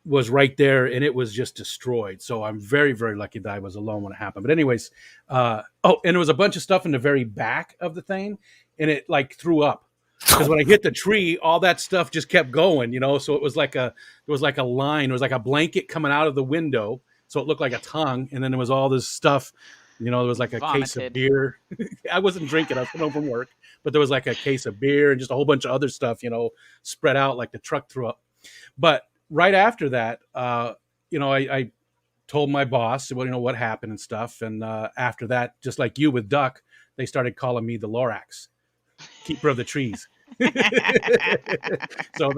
was right there, and it was just destroyed. So I'm very, very lucky that I was alone when it happened. But anyways, and there was a bunch of stuff in the very back of the thing, and it like threw up, because when I hit the tree, all that stuff just kept going, So it was like there was like a line, it was like a blanket coming out of the window, so it looked like a tongue, and then there was all this stuff. There was like a case of beer. I wasn't drinking. I was coming home from work, but there was like a case of beer and just a whole bunch of other stuff, spread out like the truck threw up. But right after that, I told my boss, what happened and stuff. And after that, just like you with Duck, they started calling me the Lorax, keeper of the trees. So,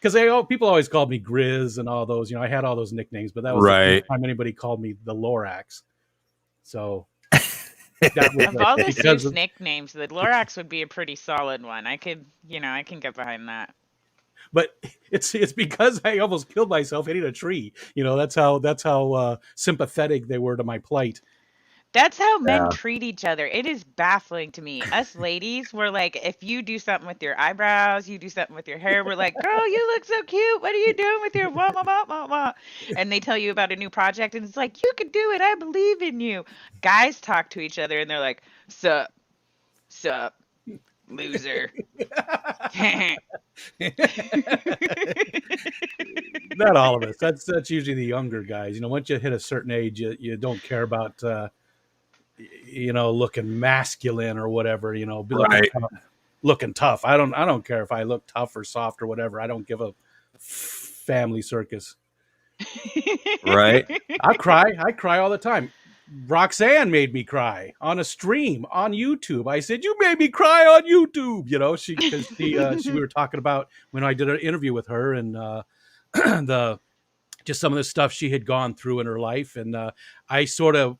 because people always called me Grizz and all those, I had all those nicknames, but that was the first time anybody called me the Lorax. So of all the Zeus nicknames, the Lorax would be a pretty solid one. I can get behind that. But it's because I almost killed myself hitting a tree. That's how sympathetic they were to my plight. That's how men treat each other. It is baffling to me. Us ladies, we're like, if you do something with your eyebrows, you do something with your hair, we're like, girl, you look so cute. What are you doing with your wah, wah, wah, wah, wah? And they tell you about a new project, and it's like, you can do it. I believe in you. Guys talk to each other, and they're like, sup, loser. Not all of us. That's usually the younger guys. Once you hit a certain age, you don't care about looking masculine or whatever. Looking tough. I don't care if I look tough or soft or whatever. I don't give a family circus. Right. I cry all the time. Roxanne made me cry on a stream on YouTube. I said, "You made me cry on YouTube." We were talking about when I did an interview with her, and just some of the stuff she had gone through in her life, and I sort of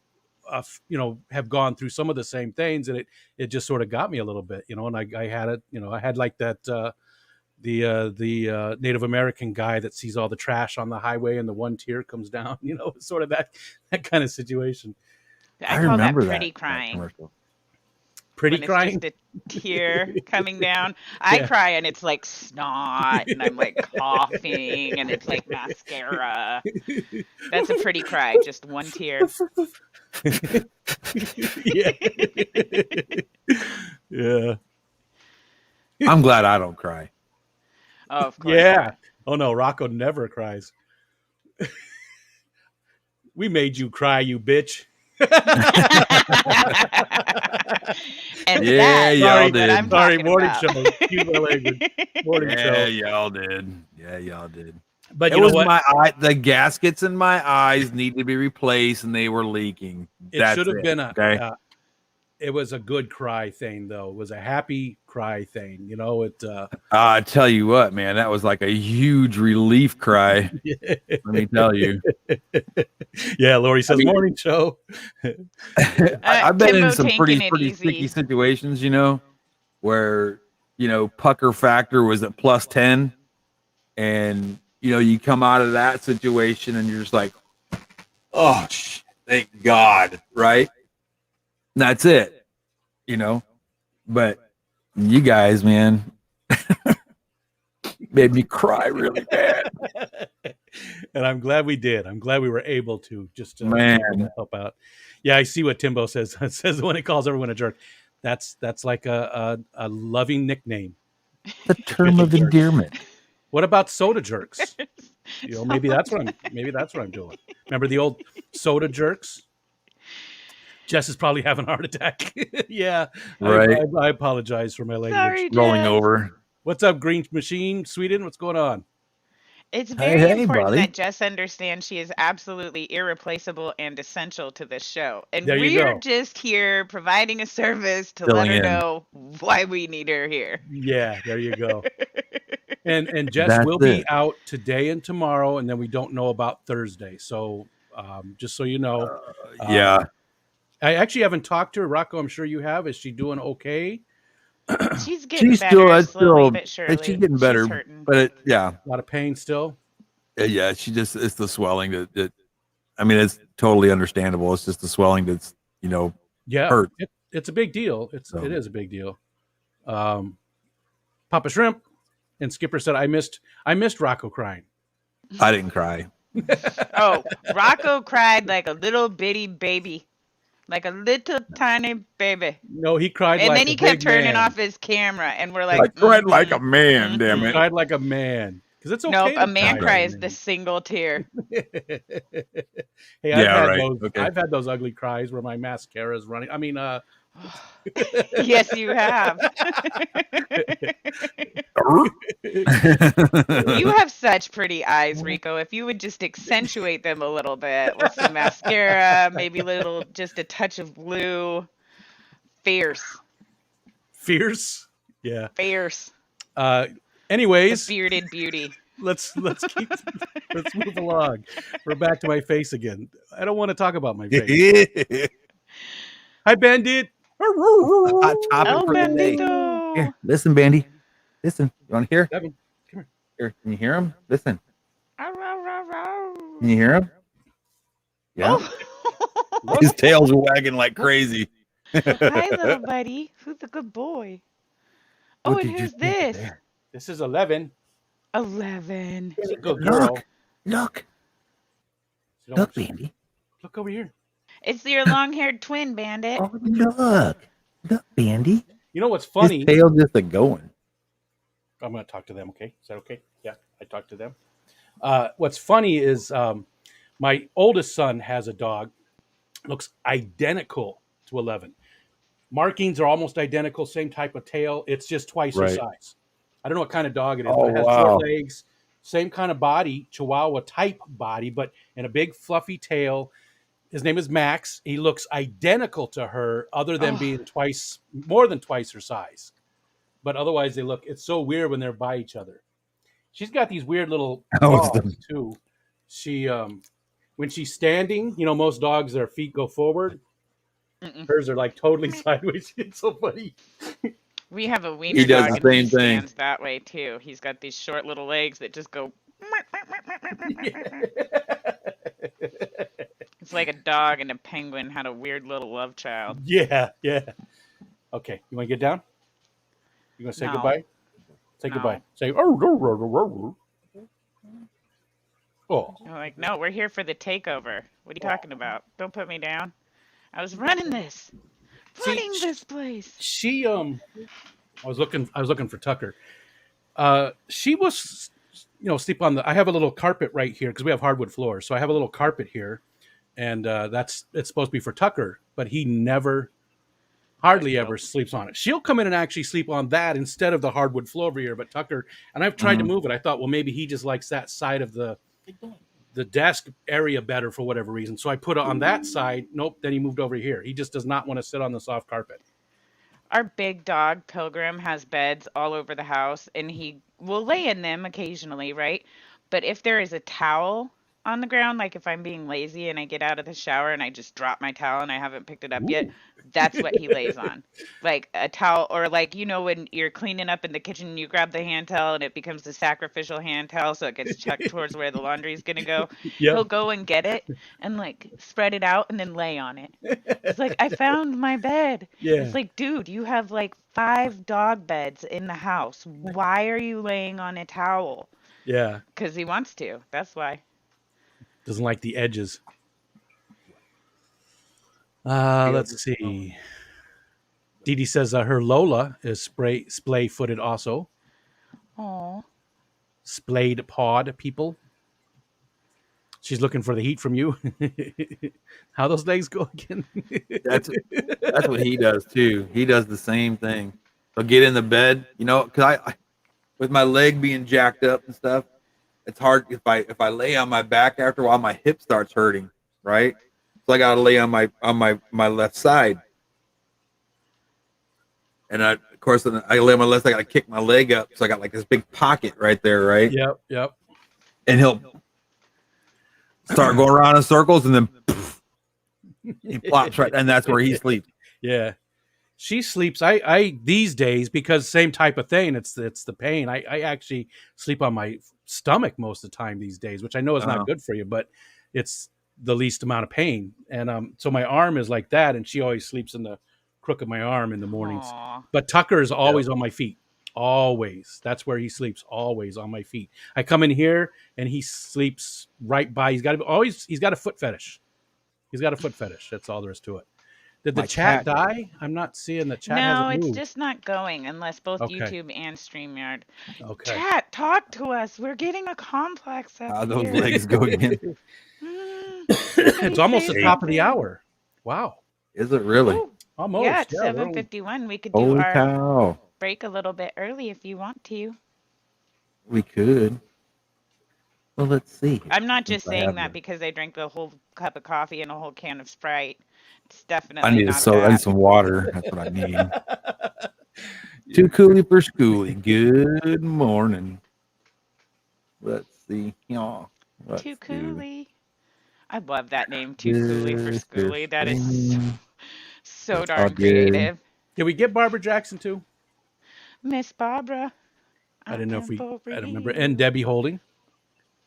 have gone through some of the same things, and it just sort of got me a little bit, and I had it, I had like that the Native American guy that sees all the trash on the highway and the one tear comes down, sort of that kind of situation. I call remember that pretty crying. That pretty crying? Just a tear coming down. I cry and it's like snot and I'm like coughing and it's like mascara. That's a pretty cry, just one tear. Yeah. I'm glad I don't cry. Oh, of course. Yeah. Oh no, Rocko never cries. We made you cry, you bitch. And y'all did. Sorry, morning about. Show. Morning show. Y'all did. Yeah, y'all did. But it was what? The gaskets in my eyes need to be replaced, and they were leaking. It should have been it was a good cry thing, though. It was a happy cry thing. I tell you what, man, that was like a huge relief cry. Let me tell you. Yeah, Lori says, morning show. I've been in some pretty sticky situations, where, pucker factor was at +10. And, you come out of that situation and you're just like, oh, thank God, right? And that's it, But you guys, man, made me cry really bad. And I'm glad we did. I'm glad we were able to just help out. Yeah, I see what Timbo says. It says when it calls everyone a jerk. That's like a loving nickname. The term of endearment. What about soda jerks? Maybe that's what I'm doing. Remember the old soda jerks? Jess is probably having a heart attack. Yeah, right. I apologize for my language. Sorry, rolling over. What's up, Green Machine, Sweden? What's going on? It's very important buddy. that Jess understands she is absolutely irreplaceable and essential to this show. And There you we're go. just here providing a service to Filling let her in. know why we need her here. Yeah, there you go. And Jess That's will be it. out today and tomorrow, and then we don't know about Thursday. So just so you know, Yeah. I actually haven't talked to her. Rocko, I'm sure you have. Is she doing okay? She's getting She's better still, slowly but and surely. she's getting better, She's hurting. but yeah, A lot of pain still. yeah. She just it's the swelling that I mean, it's totally understandable. It's just the swelling that's Yeah, hurt. it's a big deal. It is a big deal. Papa Shrimp and Skipper said, I missed Rocko crying. I didn't cry. Oh, Rocko cried like a little bitty baby. Like a little tiny baby. No, he cried and like then he a kept big turning man. off his camera, and we're like, I cried like a man, damn He it. cried like a man. Because it's okay. Nope, to a man cry cries like the single tear. Hey, Yeah, right. Okay. I've had those ugly cries where my mascara is running. I mean, Yes, you have. You have such pretty eyes, Rico. If you would just accentuate them a little bit with some mascara, maybe just a touch of blue. Fierce. Fierce? Yeah. Fierce. Anyways, the bearded beauty. Let's move along. We're back to my face again. I don't want to talk about my face. Hi, Bandit. Oh, Bandito. Here, listen, Bandy. Listen. You want to hear? Devin, come here. Here, can you hear him? Listen. Ow, ow, ow, ow. Can you hear him? Yeah. Oh. His tail's wagging like crazy. Hi, little buddy. Who's the good boy? Oh, and who's this? This is 11. 11. She's a good girl. Look, Bandy. Look over here. It's your long-haired twin, Bandit. Oh, look, Bandy. You know what's funny? His tail just going. I'm going to talk to them, okay? Is that okay? Yeah, I talked to them. What's funny is my oldest son has a dog. Looks identical to 11. Markings are almost identical, same type of tail. It's just twice her size. I don't know what kind of dog it is, but it has short legs, same kind of body, Chihuahua type body, but in a big fluffy tail. His name is Max. He looks identical to her, other than being more than twice her size. But otherwise, it's so weird when they're by each other. She's got these weird little claws, too. She, when she's standing, most dogs, their feet go forward. Mm-mm. Hers are like totally sideways. It's so funny. We have a wiener dog, and he stands that way, too. He's got these short little legs that just go... It's like a dog and a penguin had a weird little love child. Yeah. Okay, you want to get down? You want to say goodbye? Say goodbye. Say, oh. I'm like, no, we're here for the takeover. What are you talking about? Don't put me down. I was running this. This place. She I was looking for Tucker. She was sleep on I have a little carpet right here because we have hardwood floors. So I have a little carpet here, and it's supposed to be for Tucker, but he hardly ever sleeps on it. She'll come in and actually sleep on that instead of the hardwood floor over here. But Tucker, and I've tried to move it. I thought, well, maybe he just likes that side of the desk area better for whatever reason. So I put it on that side. Nope. Then he moved over here. He just does not want to sit on the soft carpet. Our big dog, Pilgrim, has beds all over the house, and he will lay in them occasionally, right? But if there is a towel on the ground, like if I'm being lazy and I get out of the shower and I just drop my towel and I haven't picked it up yet, that's what he lays on. Like a towel, or like, when you're cleaning up in the kitchen, you grab the hand towel and it becomes the sacrificial hand towel, so it gets chucked towards where the laundry is going to go. Yep. He'll go and get it and like spread it out and then lay on it. It's like, I found my bed. Yeah. It's like, dude, you have like 5 dog beds in the house. Why are you laying on a towel? Yeah. Because he wants to. That's why. Doesn't like the edges. Let's see. Dee Dee says her Lola is splay-footed also. Aww. Splayed pawed people. She's looking for the heat from you. How those legs go again? That's what he does too. He does the same thing. He'll get in the bed, because I with my leg being jacked up and stuff, it's hard if I lay on my back after a while, my hip starts hurting, right? So I gotta lay on my left side. And of course, I lay on my left side, I gotta kick my leg up. So I got like this big pocket right there, right? Yep. And he'll start going around in circles, and then poof, he plops right, and that's where he sleeps. Yeah. She sleeps. I these days, because same type of thing. It's the pain. I actually sleep on my stomach most of the time these days, which I know is not good for you, but it's the least amount of pain. And so my arm is like that, and she always sleeps in the crook of my arm in the mornings. Aww. But Tucker is always on my feet. Always. That's where he sleeps. Always on my feet. I come in here and he sleeps right by. He's got a foot fetish. He's got a foot fetish. That's all there is to it. Did the chat die? I'm not seeing the chat. No, hasn't it's moved. just not going unless both YouTube and StreamYard. Okay. Chat, talk to us. We're getting a complex up How those here. legs go again? It's almost the top of the hour. Wow. Is it really? Ooh, Almost. yeah, it's 7:51. We could do Holy our cow. break a little bit early if you want to. We could. Well, let's see. I'm not just saying that because I drank a whole cup of coffee and a whole can of Sprite. It's definitely I need some water. That's what I need. Too coolie for schoolie. Good morning. Let's see. Too coolie. I love that name, Too Coolie for Schoolie. That is so darn creative. Did we get Barbara Jackson too? Miss Barbara. I didn't know if I don't remember. And Debbie Holding.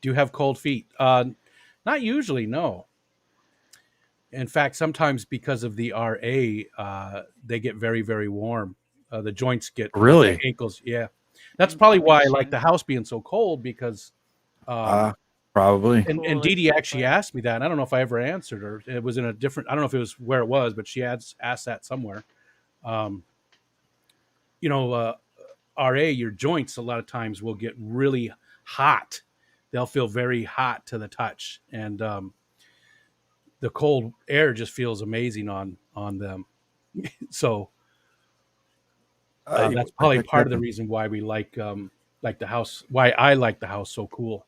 Do you have cold feet? Not usually, no. In fact, sometimes because of the RA, they get very, very warm. The joints get really ankles. Yeah, that's probably why I like the house being so cold because probably. And Dee Dee actually asked me that. And I don't know if I ever answered her. It was in a different. I don't know if it was where it was, but she had asked that somewhere. RA, your joints a lot of times will get really hot. They'll feel very hot to the touch, and the cold air just feels amazing on them. So that's probably part of the reason why we like the house. Why I like the house so cool.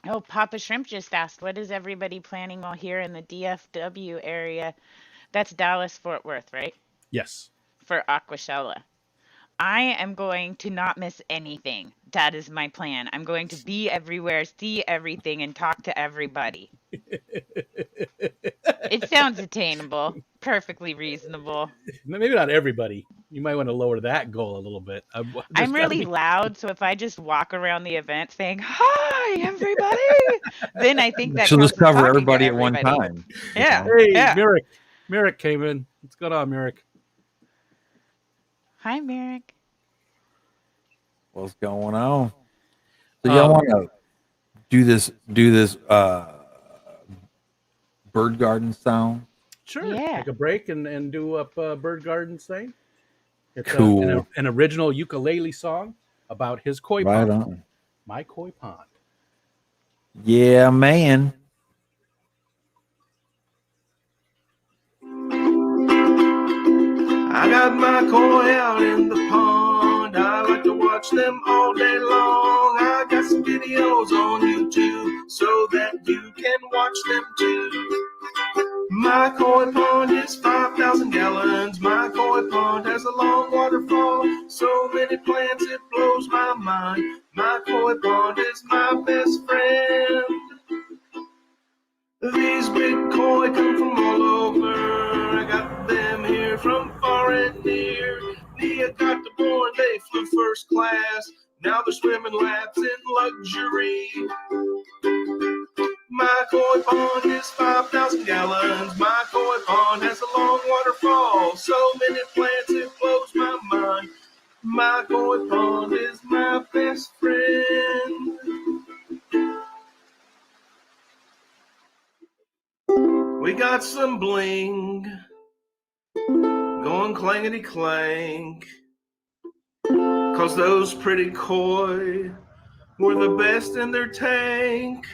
Oh, Papa Shrimp just asked, what is everybody planning while here in the DFW area? That's Dallas Fort Worth, right? Yes. For Aquashella. I am going to not miss anything. That is my plan. I'm going to be everywhere, see everything, and talk to everybody. It sounds attainable. Perfectly reasonable. Maybe not everybody. You might want to lower that goal a little bit. I'm really loud, so if I just walk around the event saying, hi, everybody, then I think that she'll just cover everybody at one time. Yeah. Hey, yeah. Merrick came in. What's going on, Merrick? Hi, Merrick. What's going on? So y'all want to do this bird garden sound? Sure. Yeah. Take a break and do up bird garden thing. It's cool. An original ukulele song about his koi right pond. On. My koi pond. Yeah, man. I got my koi out in the pond. I like to watch them all day long. I got some videos on YouTube so that you can watch them too. My koi pond is 5,000 gallons. My koi pond has a long waterfall. So many plants it blows my mind. My koi pond is my best friend. These big koi come from all over. I got them here from far and near. Nia got them born, they flew first class. Now they're swimming laps in luxury. My koi pond is 5,000 gallons. My koi pond has a long waterfall. So many plants it blows my mind. My koi pond is my best friend. We got some bling, going clangety clank, 'cause those pretty koi were the best in their tank.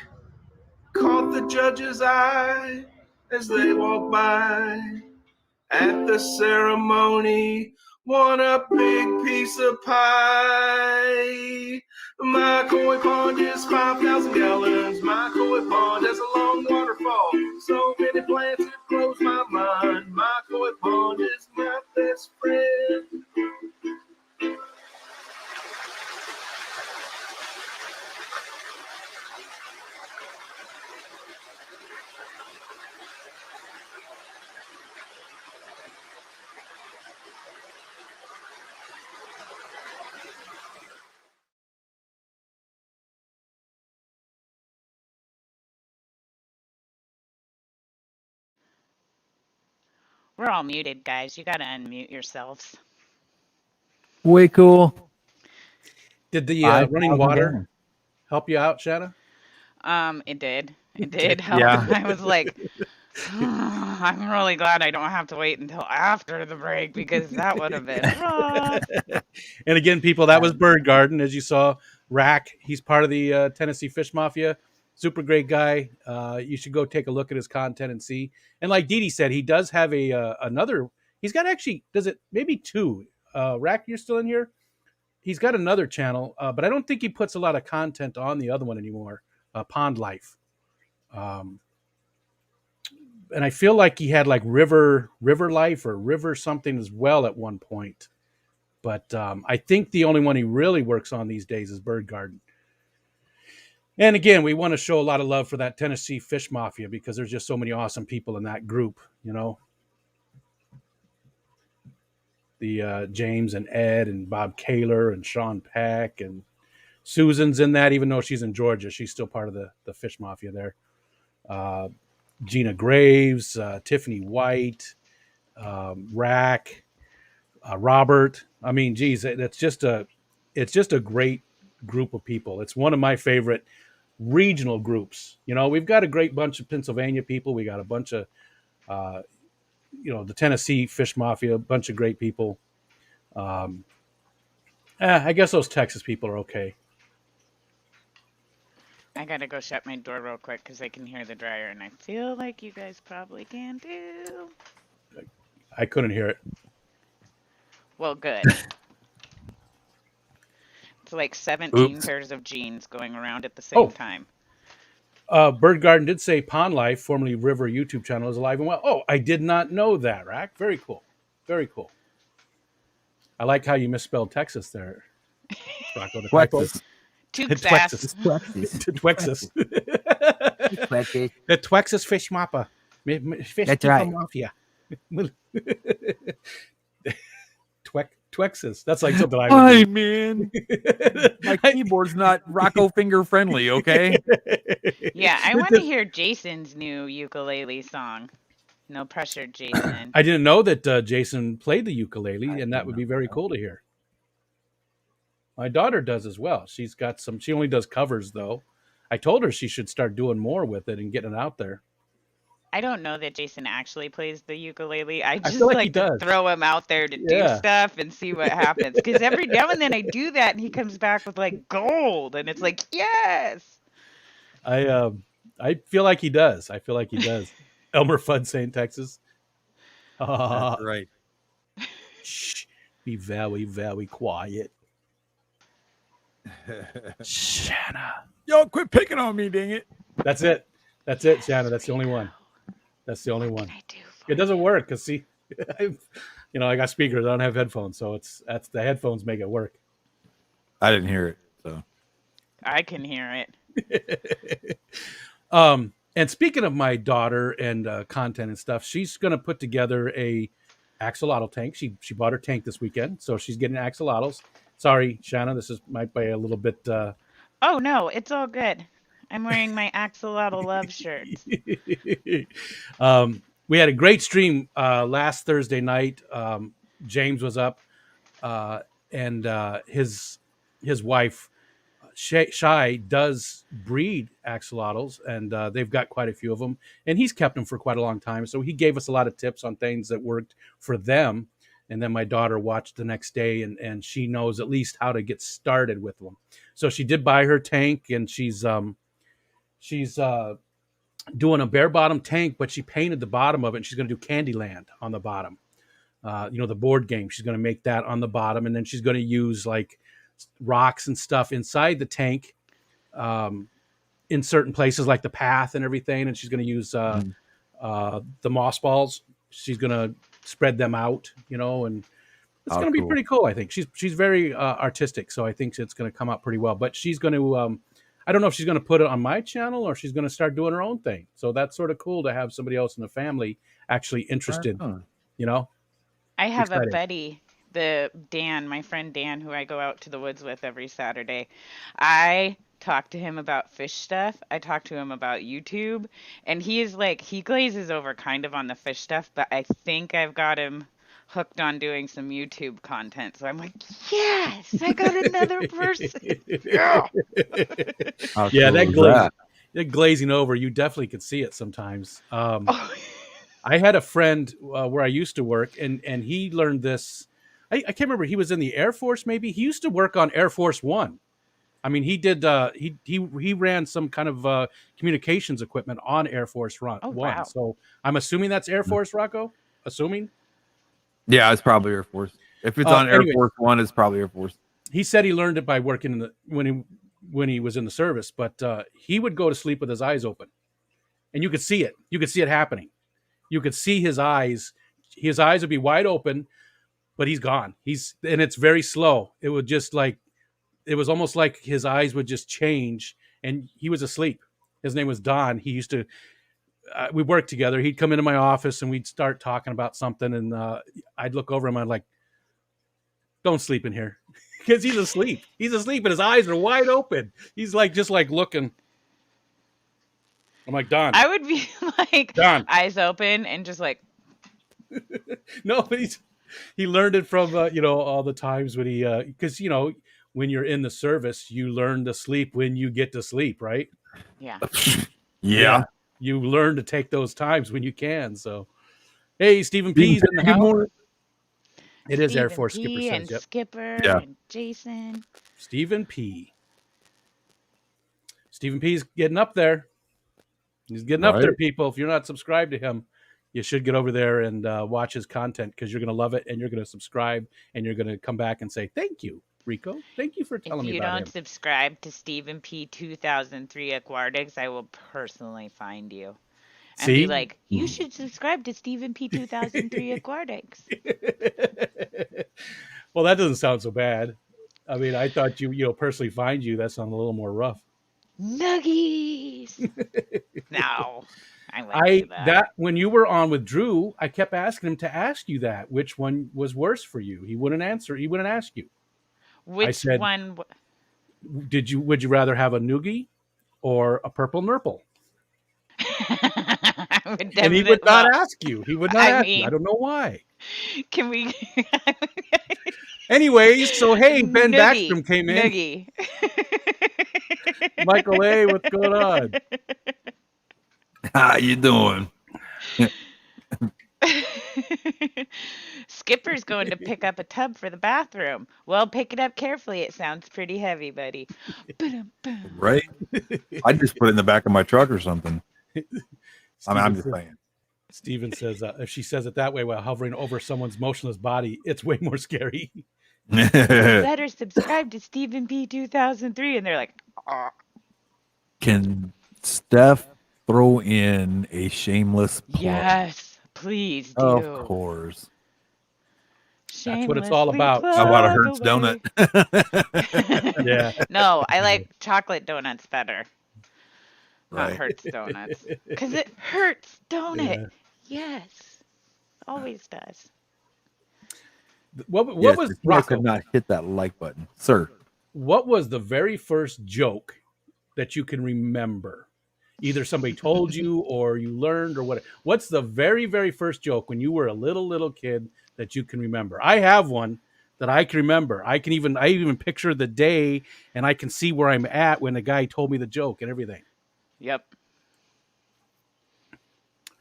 Caught the judge's eye as they walked by at the ceremony, won a big piece of pie. My koi pond is 5,000 gallons. My koi pond has a long waterfall. So many plants it blows my mind. My koi pond is my best friend. We're all muted, guys. You got to unmute yourselves. Way cool. Did the running water help you out, Shanna? It did. It did help. Yeah. I was like, I'm really glad I don't have to wait until after the break because that would have been rough. And again, people, that was Bird Garden, as you saw. Rack, he's part of the Tennessee Fish Mafia. Super great guy. You should go take a look at his content and see. And like Dee Dee said, he does have another. He's got actually, maybe two. Rack, you're still in here? He's got another channel, but I don't think he puts a lot of content on the other one anymore. Pond Life. And I feel like he had like River Life or River something as well at one point. But I think the only one he really works on these days is Bird Garden. And again, we want to show a lot of love for that Tennessee Fish Mafia because there's just so many awesome people in that group, you know. The James and Ed and Bob Kaler and Sean Peck and Susan's in that, even though she's in Georgia. She's still part of the Fish Mafia there. Gina Graves, Tiffany White, Rack, Robert. I mean, geez, it's just a great group of people. It's one of my favorite regional groups. You know, we've got a great bunch of Pennsylvania people. We got a bunch of, the Tennessee Fish Mafia, a bunch of great people. I guess those Texas people are okay. I gotta go shut my door real quick because I can hear the dryer, and I feel like you guys probably can too. I couldn't hear it. Well, good. It's like 17 pairs of jeans going around at the same time. Bird Garden did say Pond Life, formerly River YouTube channel, is alive and well. Oh, I did not know that, Rack. Very cool. Very cool. I like how you misspelled Texas there, Rocko. Texas. Texas. Texas. The Texas Fish Mafia. That's right. Mafia. Texas. That's like something I would Hi, do. man. My keyboard's not Rocko finger friendly, okay? Yeah, I want to hear Jason's new ukulele song. No pressure, Jason. I didn't know that Jason played the ukulele, and that would be very cool to hear. My daughter does as well. She's got some. She only does covers, though. I told her she should start doing more with it and getting it out there. I don't know that Jason actually plays the ukulele. I just like to throw him out there to do stuff and see what happens. Because every now and then I do that, and he comes back with like gold, and it's like, yes. I feel like he does. Elmer Fudd saying Texas. That's right. Shh, be very, very quiet. Shanna. Yo, quit picking on me, dang it. That's it, Shanna. That's the only one. It doesn't work because see, I got speakers. I don't have headphones, so that's the headphones make it work. I didn't hear it, so I can hear it. And speaking of my daughter and content and stuff, she's going to put together a axolotl tank. She bought her tank this weekend, so she's getting axolotls. Sorry, Shanna, this might be a little bit. Oh no, it's all good. I'm wearing my axolotl love shirt. We had a great stream last Thursday night. James was up, and his wife Shy does breed axolotls, and they've got quite a few of them, and he's kept them for quite a long time. So he gave us a lot of tips on things that worked for them. And then my daughter watched the next day, and she knows at least how to get started with them. So she did buy her tank, and she's doing a bare bottom tank, but she painted the bottom of it, and she's going to do Candyland on the bottom. The board game. She's going to make that on the bottom, and then she's going to use like rocks and stuff inside the tank, in certain places like the path and everything. And she's going to use the moss balls. She's going to spread them out, and it's going to be pretty cool. I think she's very artistic, so I think it's going to come out pretty well. But she's going to, I don't know if she's going to put it on my channel or she's going to start doing her own thing. So that's sort of cool to have somebody else in the family actually interested. I have a buddy, my friend Dan, who I go out to the woods with every Saturday. I talk to him about fish stuff. I talk to him about YouTube, and he glazes over kind of on the fish stuff, but I think I've got him hooked on doing some YouTube content. So I'm like, yes, I got another person. Yeah. That glazing over, you definitely could see it sometimes. I had a friend where I used to work, and he learned this. I can't remember. He was in the Air Force, maybe. He used to work on Air Force One. I mean, he did. He ran some kind of communications equipment on Air Force One. Wow. So I'm assuming that's Air Force, Rocko. Assuming. Yeah, it's probably Air Force. If it's on Air Force One, it's probably Air Force. He said he learned it by working when he was in the service, but he would go to sleep with his eyes open, and you could see it. You could see it happening. You could see his eyes. His eyes would be wide open, but he's gone. And it's very slow. It would just it was almost like his eyes would just change, and he was asleep. His name was Don. He used to. We worked together. He'd come into my office and we'd start talking about something, and I'd look over him. I'd like, "Don't sleep in here," because he's asleep. He's asleep, and his eyes are wide open. He's just looking. I'm like, Don. I would be like, Don, eyes open and just like. No, but he learned it from all the times when he because when you're in the service, you learn to sleep when you get to sleep, right? Yeah. Yeah. You learn to take those times when you can. So, hey, Stephen P's in the house. It is Air Force Skipper says, and yep. Skipper and Jason. Stephen P. Stephen P's getting up there. He's getting up there, people. If you're not subscribed to him, you should get over there and watch his content, because you're going to love it, and you're going to subscribe, and you're going to come back and say, thank you, Rico. Thank you for telling me about him. If you don't subscribe to Stephen P 2003 Aquatics, I will personally find you. And be like, you should subscribe to Stephen P 2003 Aquatics. Well, that doesn't sound so bad. I mean, I thought you personally find you. That sounded a little more rough. Nuggies. No. That when you were on with Drew, I kept asking him to ask you that. Which one was worse for you? He wouldn't answer. He wouldn't ask you. Which one? Would you rather have a noogie or a purple nurple? And he would not ask you. He would not ask you. I don't know why. Can we? Anyways, so hey, Ben Backstrom came in. Noogie. Michael A., what's going on? How you doing? Skipper's going to pick up a tub for the bathroom. Well, pick it up carefully. It sounds pretty heavy, buddy. Right? I just put it in the back of my truck or something. I'm just saying. Steven says, if she says it that way while hovering over someone's motionless body, it's way more scary. Better subscribe to Stephen P 2003. And they're like, oh. Can Steph throw in a shameless plug? Yes, please do. Of course. That's what it's all about. How about a Hertz donut? Yeah. No, I like chocolate donuts better. Not Hertz donuts. Because it hurts, don't it? Yes. Always does. What was Rocko? Could not hit that like button, sir. What was the very first joke that you can remember? Either somebody told you or you learned or what? What's the very, very first joke when you were a little kid that you can remember? I have one that I can remember. I even picture the day, and I can see where I'm at when the guy told me the joke and everything. Yep.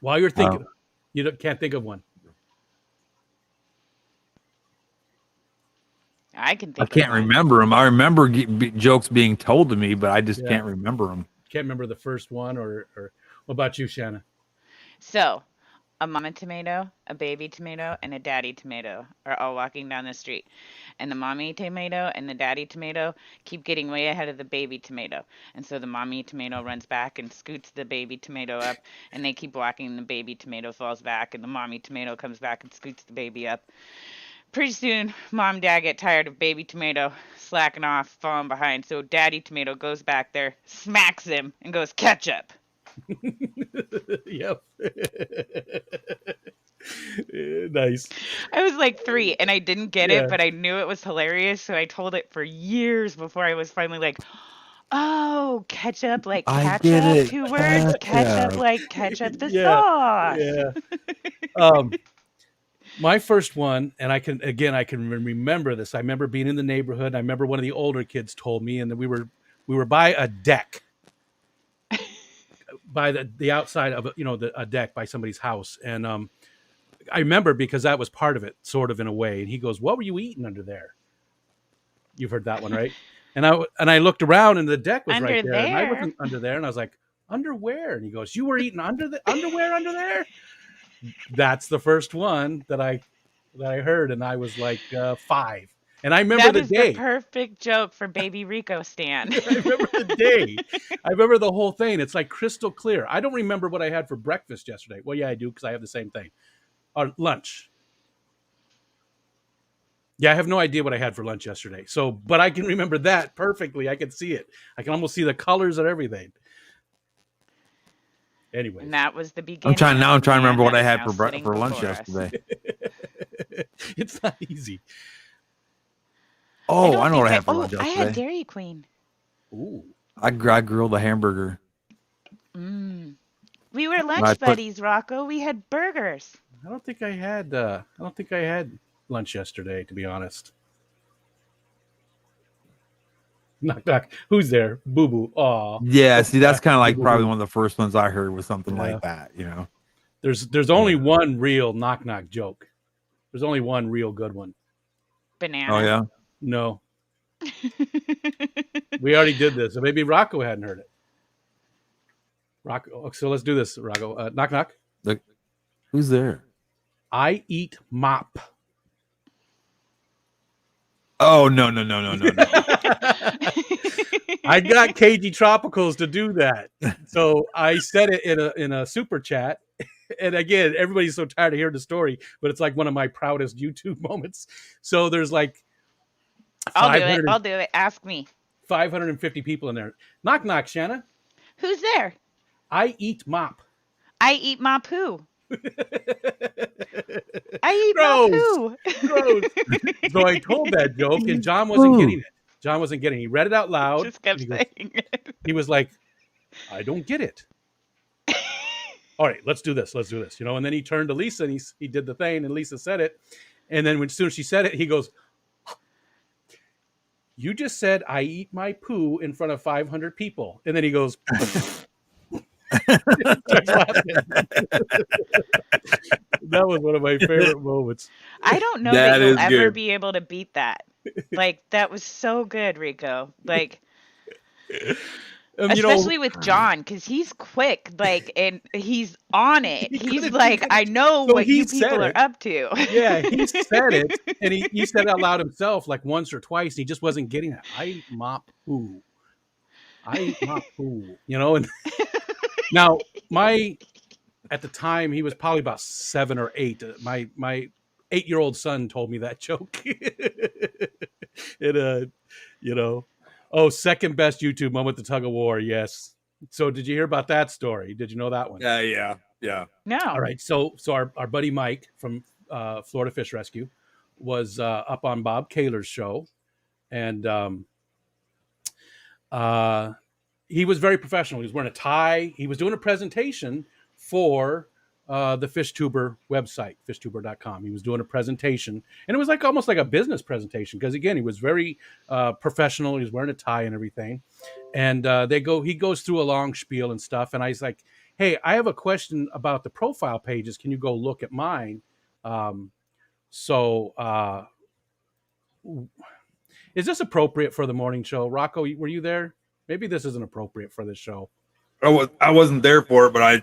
While you're thinking, you can't think of one. I can't remember them. I remember jokes being told to me, but I just can't remember them. Can't remember the first one, or what about you, Shanna? So, a mama tomato, a baby tomato, and a daddy tomato are all walking down the street. And the mommy tomato and the daddy tomato keep getting way ahead of the baby tomato. And so the mommy tomato runs back and scoots the baby tomato up, and they keep walking, and the baby tomato falls back, and the mommy tomato comes back and scoots the baby up. Pretty soon, mom and dad get tired of baby tomato slacking off, falling behind. So daddy tomato goes back there, smacks him, and goes, catch up. Yep. Nice. I was like 3 and I didn't get it, but I knew it was hilarious. So I told it for years before I was finally like, oh, ketchup like ketchup, 2 words, ketchup like ketchup the sauce. Yeah. My first one, and I can remember this. I remember being in the neighborhood. I remember one of the older kids told me, and then we were by a deck, by the outside of a deck by somebody's house, and I remember because that was part of it, sort of in a way. And he goes, "What were you eating under there?" You've heard that one, right? And I looked around, and the deck was right there, and I wasn't under there, and I was like, "Underwear?" And he goes, "You were eating underwear under there?" That's the first one that I heard, and I was like 5. And I remember the day. That is the perfect joke for baby Rico Stan. I remember the day. I remember the whole thing. It's like crystal clear. I don't remember what I had for breakfast yesterday. Well, yeah, I do, because I have the same thing. Lunch. Yeah, I have no idea what I had for lunch yesterday. So, but I can remember that perfectly. I can see it. I can almost see the colors and everything. Anyway, and that was the beginning. I'm trying to remember what I had for lunch yesterday. It's not easy. Oh, I know what I had for lunch yesterday. I had Dairy Queen. Ooh. I grilled a hamburger. We were lunch buddies, Rocko. We had burgers. I don't think I had lunch yesterday, to be honest. Knock knock. Who's there? Boo boo. Aw. Yeah, see, that's kind of like probably one of the first ones I heard was something like that, There's only one real knock knock joke. There's only one real good one. Banana. Oh yeah? No. We already did this. So maybe Rocko hadn't heard it. Rocko. So let's do this, Rocko. Knock knock. Who's there? I eat mop. Oh no. I got KG Tropicals to do that. So I said it in a super chat. And again, everybody's so tired of hearing the story, but it's like one of my proudest YouTube moments. So there's like I'll do it. Ask me. 550 people in there. Knock knock, Shanna. Who's there? I eat mop. I eat mop who? I eat mop who? Gross. So I told that joke, and John wasn't getting it. He read it out loud. Just kept saying it. He was like, I don't get it. All right, let's do this. And then he turned to Lisa, and he did the thing, and Lisa said it. And then as soon as she said it, he goes, you just said I eat my poo in front of 500 people. And then he goes, that was one of my favorite moments. I don't know that you'll ever be able to beat that. Like, that was so good, Rico. Like, especially with John, because he's quick, like, and he's on it. He's like, I know what you people are up to. Yeah, he said it, and he said it out loud himself like once or twice. He just wasn't getting it. I mop poo. And now at the time he was probably about 7 or 8. My 8-year-old son told me that joke. Second best YouTube moment, the tug of war. Yes. So did you hear about that story? Did you know that one? Yeah. No. All right. So our buddy Mike from Florida Fish Rescue was up on Bob Kaler's show, and he was very professional. He was wearing a tie. He was doing a presentation for the FishTuber website, fishtuber.com. He was doing a presentation, and it was like almost like a business presentation because, again, he was very professional. He was wearing a tie and everything. And he goes through a long spiel and stuff. And I was like, hey, I have a question about the profile pages. Can you go look at mine? Is this appropriate for the morning show? Rocko, were you there? Maybe this isn't appropriate for this show. I wasn't there for it, but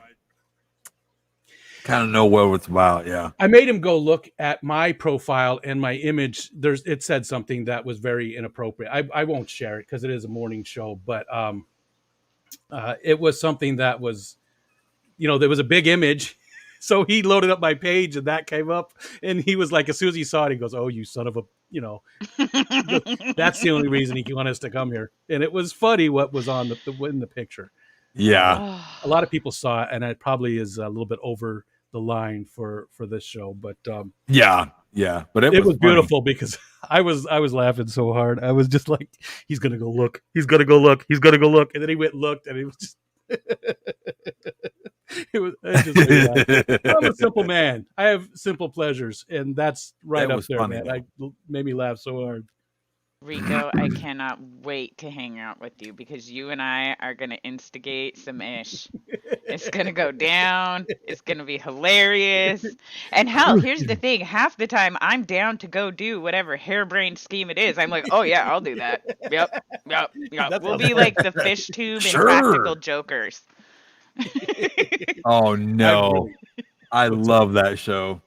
kind of know what it's about. Yeah. I made him go look at my profile and my image. It said something that was very inappropriate. I won't share it because it is a morning show, but it was something that was, there was a big image. So he loaded up my page and that came up, and he was like, as soon as he saw it, he goes, "Oh, you son of a," that's the only reason he wanted us to come here. And it was funny what was on in the picture. Yeah. A lot of people saw it, and it probably is a little bit over the line for this show, but yeah, but it was beautiful because I was laughing so hard. I was just like, he's gonna go look, and then he went and looked, and it was just I just I'm a simple man. I have simple pleasures, and that's right up there, funny, man. Made me laugh so hard. Rico, I cannot wait to hang out with you because you and I are going to instigate some ish. It's going to go down. It's going to be hilarious. And hell, here's the thing. Half the time I'm down to go do whatever harebrained scheme it is. I'm like, oh yeah, I'll do that. Yep. We'll be like the fish tube and practical jokers. Oh no. I love that show.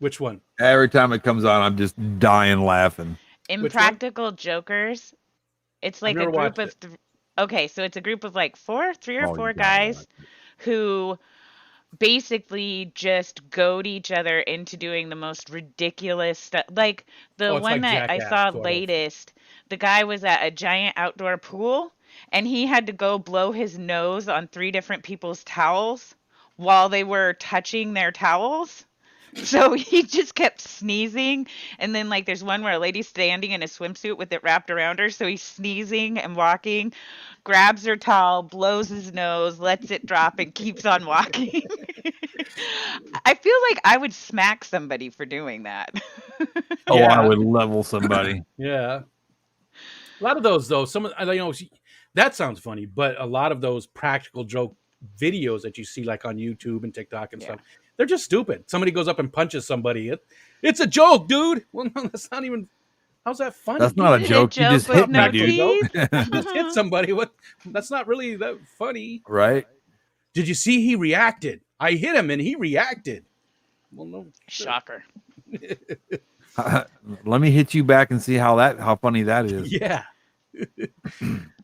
Which one? Every time it comes on, I'm just dying laughing. Impractical Jokers. It's like a group of okay, so it's a group of like three or four guys who basically just goad each other into doing the most ridiculous stuff. Like the one that I saw latest, the guy was at a giant outdoor pool and he had to go blow his nose on 3 different people's towels while they were touching their towels. So he just kept sneezing, and then like there's one where a lady's standing in a swimsuit with it wrapped around her, so he's sneezing and walking, grabs her towel, blows his nose, lets it drop, and keeps on walking. I feel like I would smack somebody for doing that. Oh, yeah. I would level somebody. Yeah. A lot of those, though, that sounds funny, but a lot of those practical joke videos that you see like on YouTube and TikTok and stuff, they're just stupid. Somebody goes up and punches somebody. It's a joke, dude. Well, no, that's not even. How's that funny? That's not a joke. You just hit me, dude. You just hit somebody. What? That's not really that funny, right? Did you see he reacted? I hit him and he reacted. Well, no. Shocker. Let me hit you back and see how funny that is. Yeah.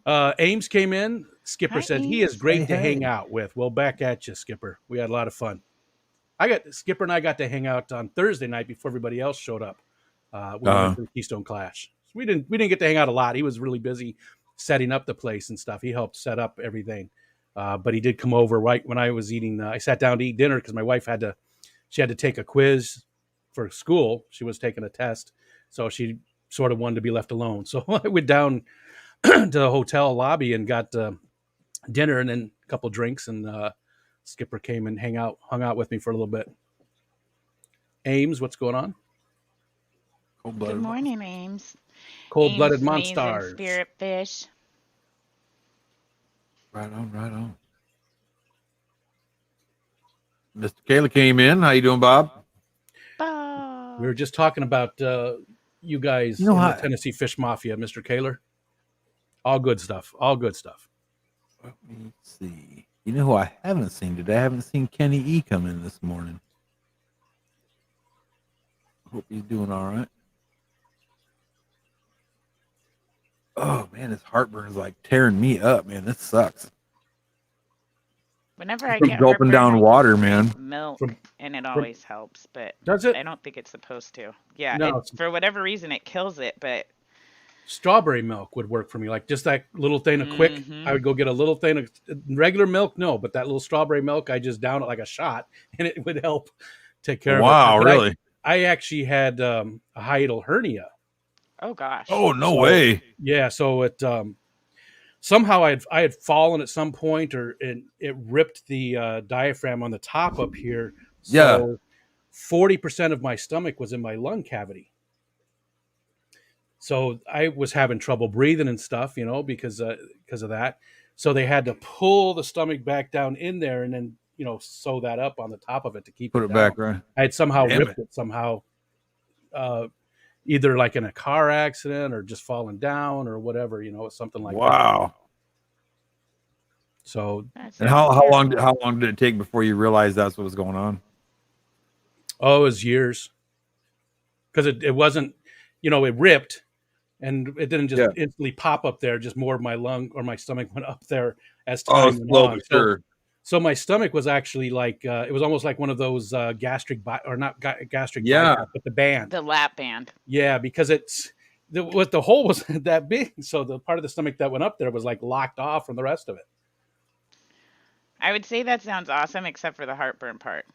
Ames came in. Skipper said he is great to hang out with. Well, back at you, Skipper. We had a lot of fun. Skipper and I got to hang out on Thursday night before everybody else showed up. We went to the Keystone Clash. So we didn't get to hang out a lot. He was really busy setting up the place and stuff. He helped set up everything. But he did come over right when I was eating. I sat down to eat dinner because my wife had to take a quiz for school. She was taking a test, so she sort of wanted to be left alone. So I went down to the hotel lobby and got dinner and then a couple drinks, and Skipper came and hung out with me for a little bit. Ames, what's going on? Good morning, Ames. Cold-blooded monsters. Spirit fish. Right on. Mr. Kayla came in. How you doing, Bob? Bob. We were just talking about you guys in the Tennessee Fish Mafia, Mr. Kaler. All good stuff. Let me see. You know who I haven't seen today? I haven't seen Kenny E come in this morning. Hope he's doing all right. Oh, man, his heartburn is like tearing me up, man. This sucks. Whenever I get gulping down water, man. Milk, and it always helps, but does it? I don't think it's supposed to. Yeah, no, for whatever reason, it kills it, but... Strawberry milk would work for me, like just that little thing of quick. I would go get a little thing of regular milk, no, but that little strawberry milk, I just down it like a shot, and it would help take care of it. Wow, really? I actually had a hiatal hernia. Oh gosh. Oh no way. Yeah, so it somehow I had fallen at some point, or it ripped the diaphragm on the top up here. So 40% of my stomach was in my lung cavity. So I was having trouble breathing and stuff, because of that. So they had to pull the stomach back down in there and then, sew that up on the top of it to keep it down. Back right. I had somehow ripped it somehow, either like in a car accident or just falling down or whatever, something like that. Wow. So, and how long did it take before you realized that's what was going on? Oh, it was years, because it wasn't, it ripped, and it didn't just instantly pop up there. Just more of my lung or my stomach went up there as time went on. So my stomach was actually like, it was almost like one of those gastric or not gastric bypass, but the lap band. Yeah, because the hole was that big, so the part of the stomach that went up there was like locked off from the rest of it. I would say that sounds awesome, except for the heartburn part.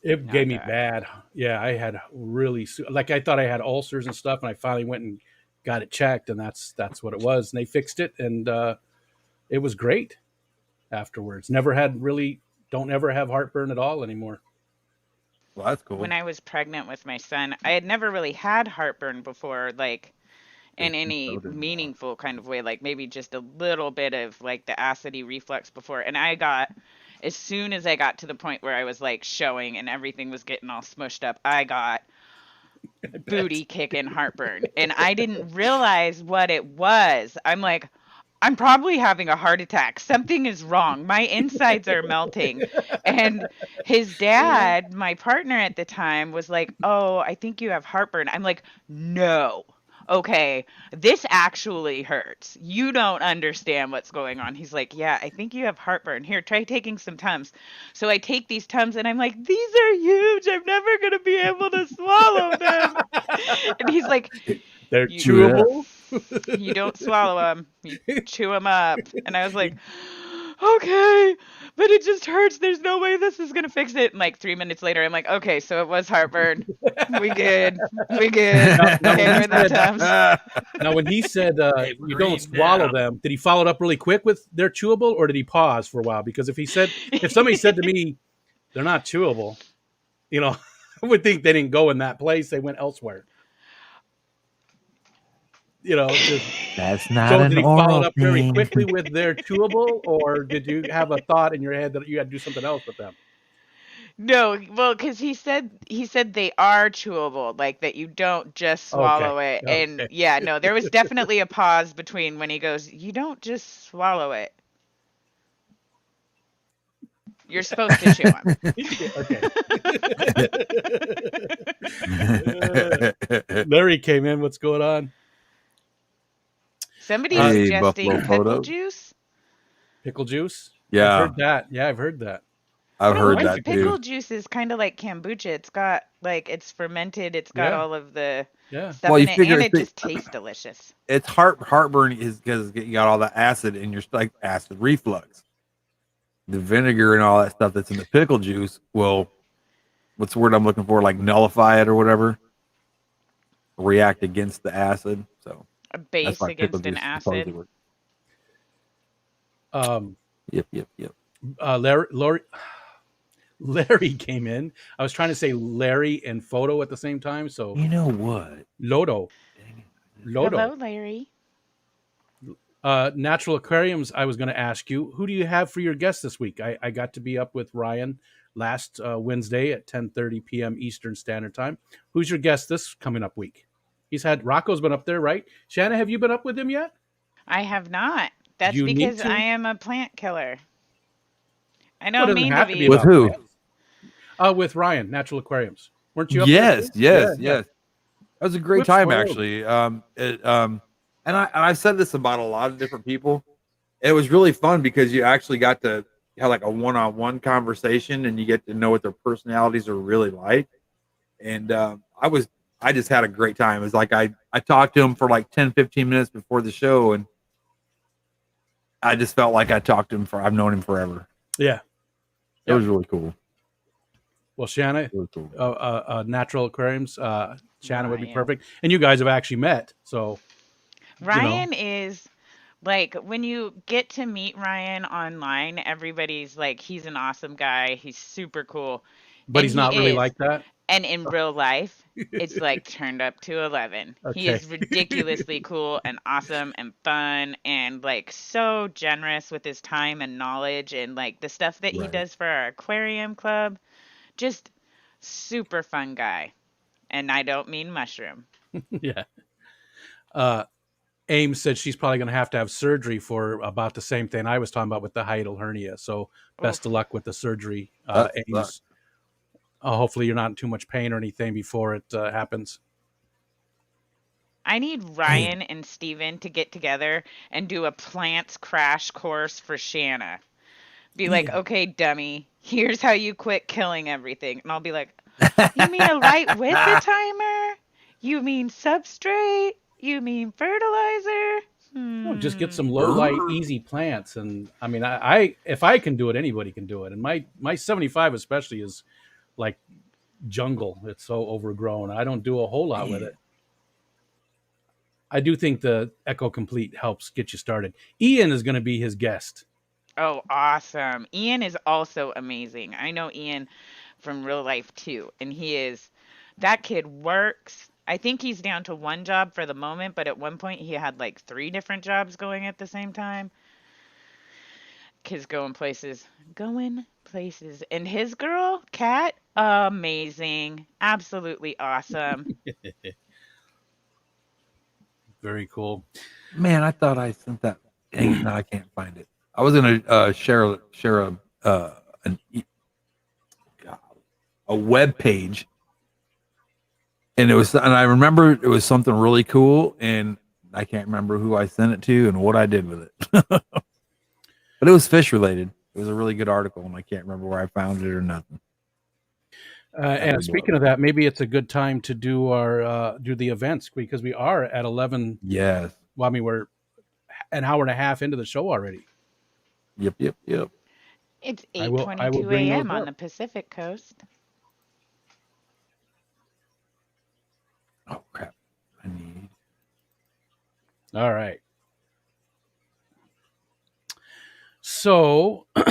It gave me bad. Yeah, I had really I thought I had ulcers and stuff, and I finally went and got it checked, and that's what it was. And they fixed it, and it was great afterwards. Don't ever have heartburn at all anymore. Well, that's cool. When I was pregnant with my son, I had never really had heartburn before, like in any meaningful kind of way, like maybe just a little bit of like the acidy reflux before. And as soon as I got to the point where I was like showing and everything was getting all smushed up, I got booty kicking heartburn. And I didn't realize what it was. I'm like, I'm probably having a heart attack. Something is wrong. My insides are melting. And his dad, my partner at the time, was like, "Oh, I think you have heartburn." I'm like, "No. Okay, this actually hurts. You don't understand what's going on." He's like, "Yeah, I think you have heartburn. Here, try taking some Tums." So I take these Tums and I'm like, "These are huge. I'm never going to be able to swallow them." And he's like, "They're chewable. You don't swallow them. You chew them up." And I was like, "Okay, but it just hurts. There's no way this is going to fix it." And like 3 minutes later, I'm like, "Okay, so it was heartburn. We good. We good." Now, when he said you don't swallow them, did he follow it up really quick with they're chewable, or did he pause for a while? Because if somebody said to me, they're not chewable, I would think they didn't go in that place. They went elsewhere. That's not an did he oral follow it up very thing. quickly with their chewable, or did you have a thought in your head that you had to do something else with them? No, well, because he said they are chewable, like that you don't just swallow it. And yeah, no, there was definitely a pause between when he goes, "You don't just swallow it. You're supposed to chew them." Okay. Larry came in. What's going on? Somebody's suggesting pickle juice. Pickle juice? Yeah. I've heard that. Yeah, I've heard that. I've heard that too. Pickle juice is kind of like kombucha. It's got it's fermented. It's got all of the stuff in it, and it just tastes delicious. It's heartburn is because you got all the acid in your like acid reflux. The vinegar and all that stuff that's in the pickle juice will, what's the word I'm looking for? Like nullify it or whatever. React against the acid. So a base against an acid. Yep. Larry came in. I was trying to say Larry and photo at the same time. So you know what? Lodo. Hello, Larry. Natural Aquariums, I was going to ask you, who do you have for your guest this week? I got to be up with Ryan last Wednesday at 10:30 p.m. Eastern Standard Time. Who's your guest this coming up week? Rocco's been up there, right? Shanna, have you been up with him yet? I have not. That's because I am a plant killer. I don't mean to be. With who? With Ryan, Natural Aquariums. Weren't you up there? Yes. That was a great time, actually. And I've said this about a lot of different people. It was really fun because you actually got to have like a one-on-one conversation, and you get to know what their personalities are really like. And I just had a great time. It was like I talked to him for like 10, 15 minutes before the show, and I just felt like I talked to him I've known him forever. Yeah. It was really cool. Well, Shanna, really cool. Natural Aquariums, Shanna would be perfect. And you guys have actually met, so. Ryan is like, when you get to meet Ryan online, everybody's like, he's an awesome guy. He's super cool. But he's not really like that. And in real life, it's like turned up to 11. Okay. He is ridiculously cool and awesome and fun and like so generous with his time and knowledge and like the stuff that he does for our aquarium club. Just super fun guy. And I don't mean mushroom. Yeah. Ames said she's probably going to have surgery for about the same thing I was talking about with the hiatal hernia. So best of luck with the surgery, Ames. Hopefully you're not in too much pain or anything before it happens. I need Ryan and Steven to get together and do a plants crash course for Shanna. Be like, okay, dummy, here's how you quit killing everything. And I'll be like, you mean a light with a timer? You mean substrate? You mean fertilizer? No, just get some low light, easy plants. And I mean, I if I can do it, anybody can do it. And my 75 especially is like jungle. It's so overgrown. I don't do a whole lot with it. I do think the Echo Complete helps get you started. Ian is going to be his guest. Oh, awesome. Ian is also amazing. I know Ian from real life too. And that kid works. I think he's down to one job for the moment, but at one point he had like 3 different jobs going at the same time. Kids going places. And his girl, Kat, amazing. Absolutely awesome. Very cool. Man, I thought I sent that. Dang, no, I can't find it. I was gonna share a web page, and I remember it was something really cool, and I can't remember who I sent it to and what I did with it. But it was fish related. It was a really good article, and I can't remember where I found it or nothing. And speaking of that, maybe it's a good time to do the events, because we are at 11. Yes. Well, I mean, we're an hour and a half into the show already. Yep. It's 8:22 a.m. on the Pacific Coast. Oh crap! I need. All right. So. Do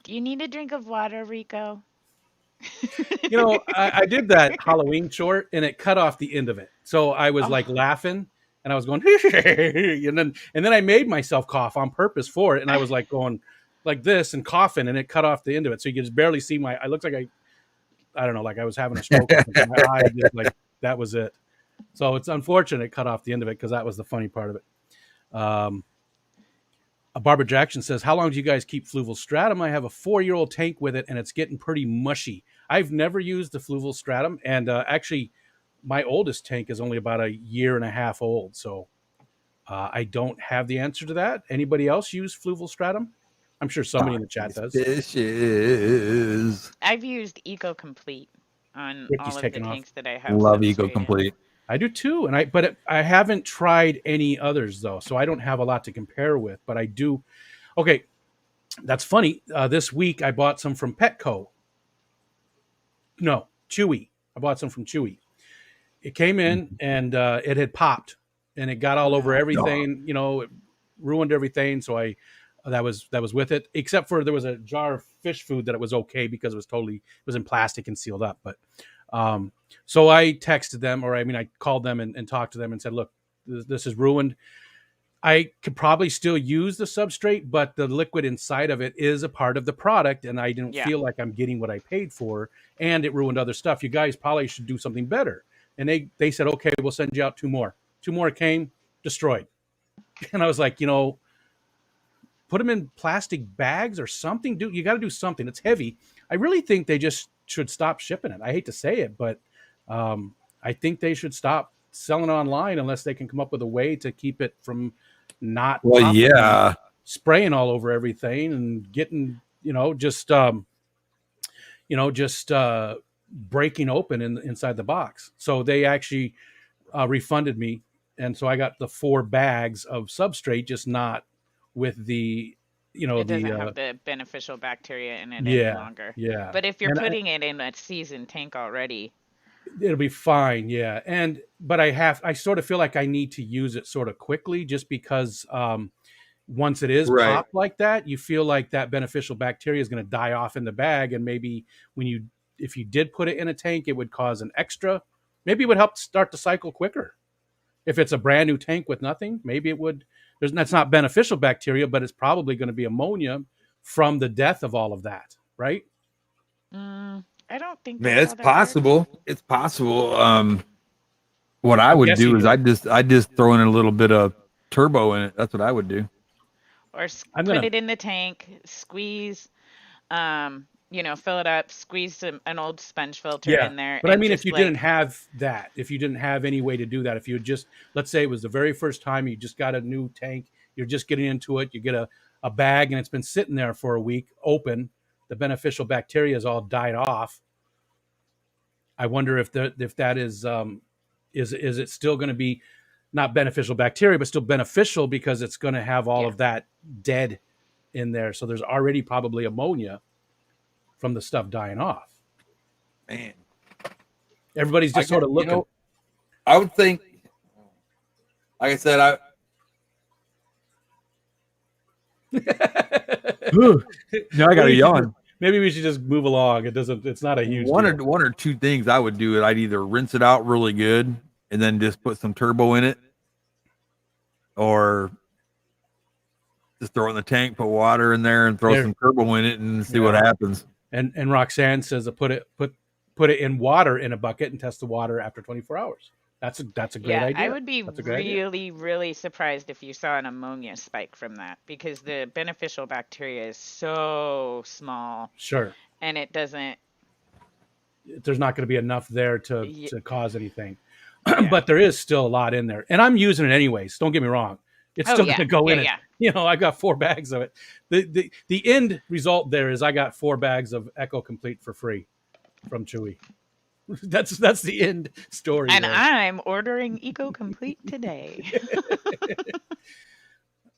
you need a drink of water, Rico? I did that Halloween short and it cut off the end of it. So I was like laughing and I was going, and then I made myself cough on purpose for it. And I was like going like this and coughing, and it cut off the end of it. So you could just barely see I looked like I don't know, like I was having a stroke. My eye just like, that was it. So it's unfortunate it cut off the end of it, because that was the funny part of it. Barbara Jackson says, how long do you guys keep fluval stratum? I have a 4-year-old tank with it, and it's getting pretty mushy. I've never used the fluval stratum, and actually, my oldest tank is only about 1.5 years old, so I don't have the answer to that. Anybody else use fluval stratum? I'm sure somebody in the chat does. Fishes. I've used Eco Complete on all of the tanks that I have. Love Eco Complete. I do too, but I haven't tried any others though, so I don't have a lot to compare with. But I do. Okay, that's funny. This week I bought some from Petco. No, Chewy. I bought some from Chewy. It came in and it had popped, and it got all over everything. It ruined everything. So that was with it. Except for there was a jar of fish food that it was okay, because it was in plastic and sealed up, but. So I texted them, I called them and talked to them and said, look, this is ruined. I could probably still use the substrate, but the liquid inside of it is a part of the product, and I didn't feel like I'm getting what I paid for, and it ruined other stuff. You guys probably should do something better. And they said, okay, we'll send you out 2 more. 2 more came, destroyed. And I was like, put them in plastic bags or something. You got to do something. It's heavy. I really think they just should stop shipping it. I hate to say it, but I think they should stop selling online unless they can come up with a way to keep it from not spraying all over everything and getting just breaking open inside the box. So they actually refunded me, and so I got the 4 bags of substrate, just not with the it doesn't have the beneficial bacteria in it any longer. Yeah. But if you're putting it in a seasoned tank already, it'll be fine. Yeah. But I sort of feel like I need to use it sort of quickly, just because once it is popped like that, you feel like that beneficial bacteria is going to die off in the bag. And maybe if you did put it in a tank, it would cause an extra, maybe it would help start the cycle quicker. If it's a brand new tank with nothing, maybe it would. That's not beneficial bacteria, but it's probably going to be ammonia from the death of all of that, right? I don't think Man, that's it's how that possible. works. It's possible. What I I'm would do guessing is I just throw in a little bit of turbo in it. That's what I would do. Or I'm put gonna, it in the tank, squeeze, fill it up, squeeze an old sponge filter yeah. in there, But I and mean, if just you didn't like, have that, if you didn't have any way to do that, if you had just, let's say it was the very first time you just got a new tank, you're just getting into it, you get a bag and it's been sitting there for a week open, the beneficial bacteria has all died off. I wonder if that is it still going to be not beneficial bacteria, but still beneficial because it's going to have all yeah. of that dead in there. So there's already probably ammonia from the stuff dying off. Man, Everybody's just sort of looking. I would think, like I said, now I got to yawn. Maybe we should just move along. It's not a huge one deal. or two things I would do. I'd either rinse it out really good and then just put some turbo in it, or just throw it in the tank, put water in there, and throw some turbo in it, and see what happens. And Roxanne says to put it in water in a bucket and test the water after 24 hours. That's a great idea. I would be really surprised if you saw an ammonia spike from that, because the beneficial bacteria is so small. Sure. And it doesn't. There's not going to be enough there to cause anything. But there is still a lot in there. And I'm using it anyways. Don't get me wrong. It's still going to go in it. You know, I got 4 bags of it. The end result there is I got 4 bags of Echo Complete for free from Chewy. That's the end story. And there. I'm ordering Eco Complete today.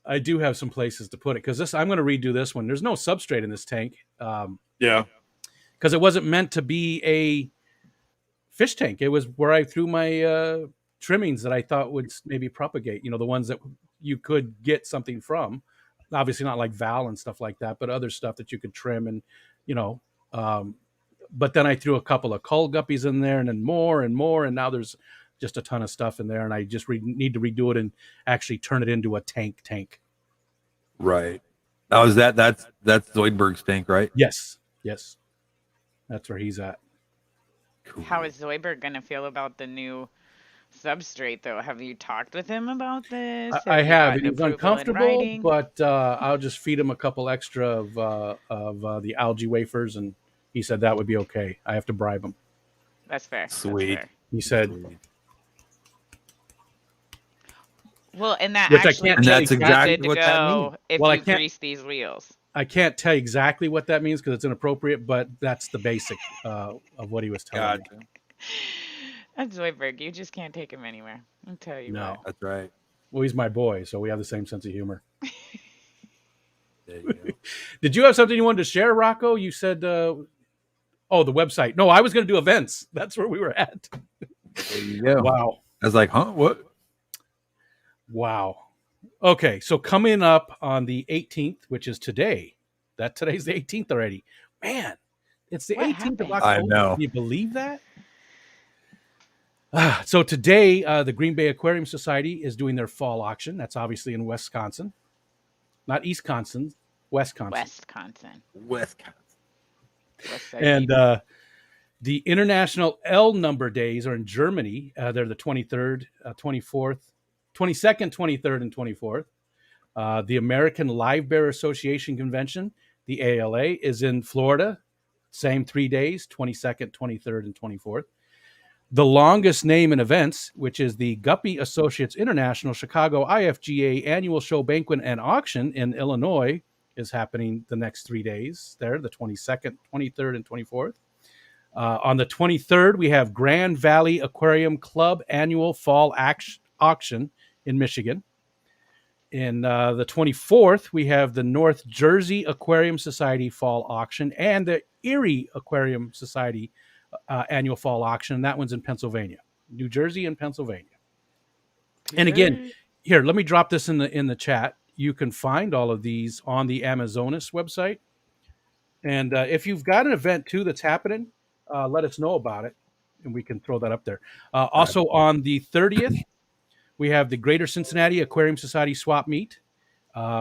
I do have some places to put it, because I'm going to redo this one. There's no substrate in this tank. Because it wasn't meant to be a fish tank. It was where I threw my trimmings that I thought would maybe propagate. You know, the ones that you could get something from. Obviously not like Val and stuff like that, but other stuff that you could trim and, you know. But then I threw a couple of cull guppies in there, and then more and more, and now there's just a ton of stuff in there, and I just need to redo it and actually turn it into a tank. Right. Now is that's Zoidberg's tank, right? Yes. That's where he's at. Cool. How is Zoidberg going to feel about the new substrate, though? Have you talked with him about this? I have. He's uncomfortable, but I'll just feed him a couple extra of the algae wafers, and he said that would be okay. I have to bribe him. That's fair. Sweet. That's fair. He said. Well, and that Which actually that's exactly what that means. If you grease these wheels. I can't tell you exactly what that means because it's inappropriate, but that's the basic of what he was telling me. That's Zoidberg. You just can't take him anywhere. I'll tell you. No, what. That's right. Well, he's my boy, so we have the same sense of humor. There you go. Did you have something you wanted to share, Rocko? You said, the website. No, I was going to do events. That's where we were at. There you go. Wow. I was like, huh? What? Wow. Okay, so coming up on the 18th, which is today. Today's the 18th already. Man, it's the 18th of October. I know. Can you believe that? So today, the Green Bay Aquarium Society is doing their fall auction. That's obviously in Wisconsin. Not Eastconsin, Wisconsin. And the International L number days are in Germany. They're the 23rd, 24th, 22nd, 23rd, and 24th. The American Live Bear Association Convention, the ALA, is in Florida. Same 3 days, 22nd, 23rd, and 24th. The longest name in events, which is the Guppy Associates International Chicago IFGA Annual Show Banquet and Auction in Illinois, is happening the next 3 days there, the 22nd, 23rd, and 24th. On the 23rd, we have Grand Valley Aquarium Club Annual Fall Auction in Michigan. In the 24th, we have the North Jersey Aquarium Society Fall Auction and the Erie Aquarium Society Annual Fall Auction. And that one's in Pennsylvania, New Jersey and Pennsylvania. And again, here, let me drop this in the chat. You can find all of these on the Amazonas website. And if you've got an event, too, that's happening, let us know about it, and we can throw that up there. Also, on the 30th, we have the Greater Cincinnati Aquarium Society Swap Meet.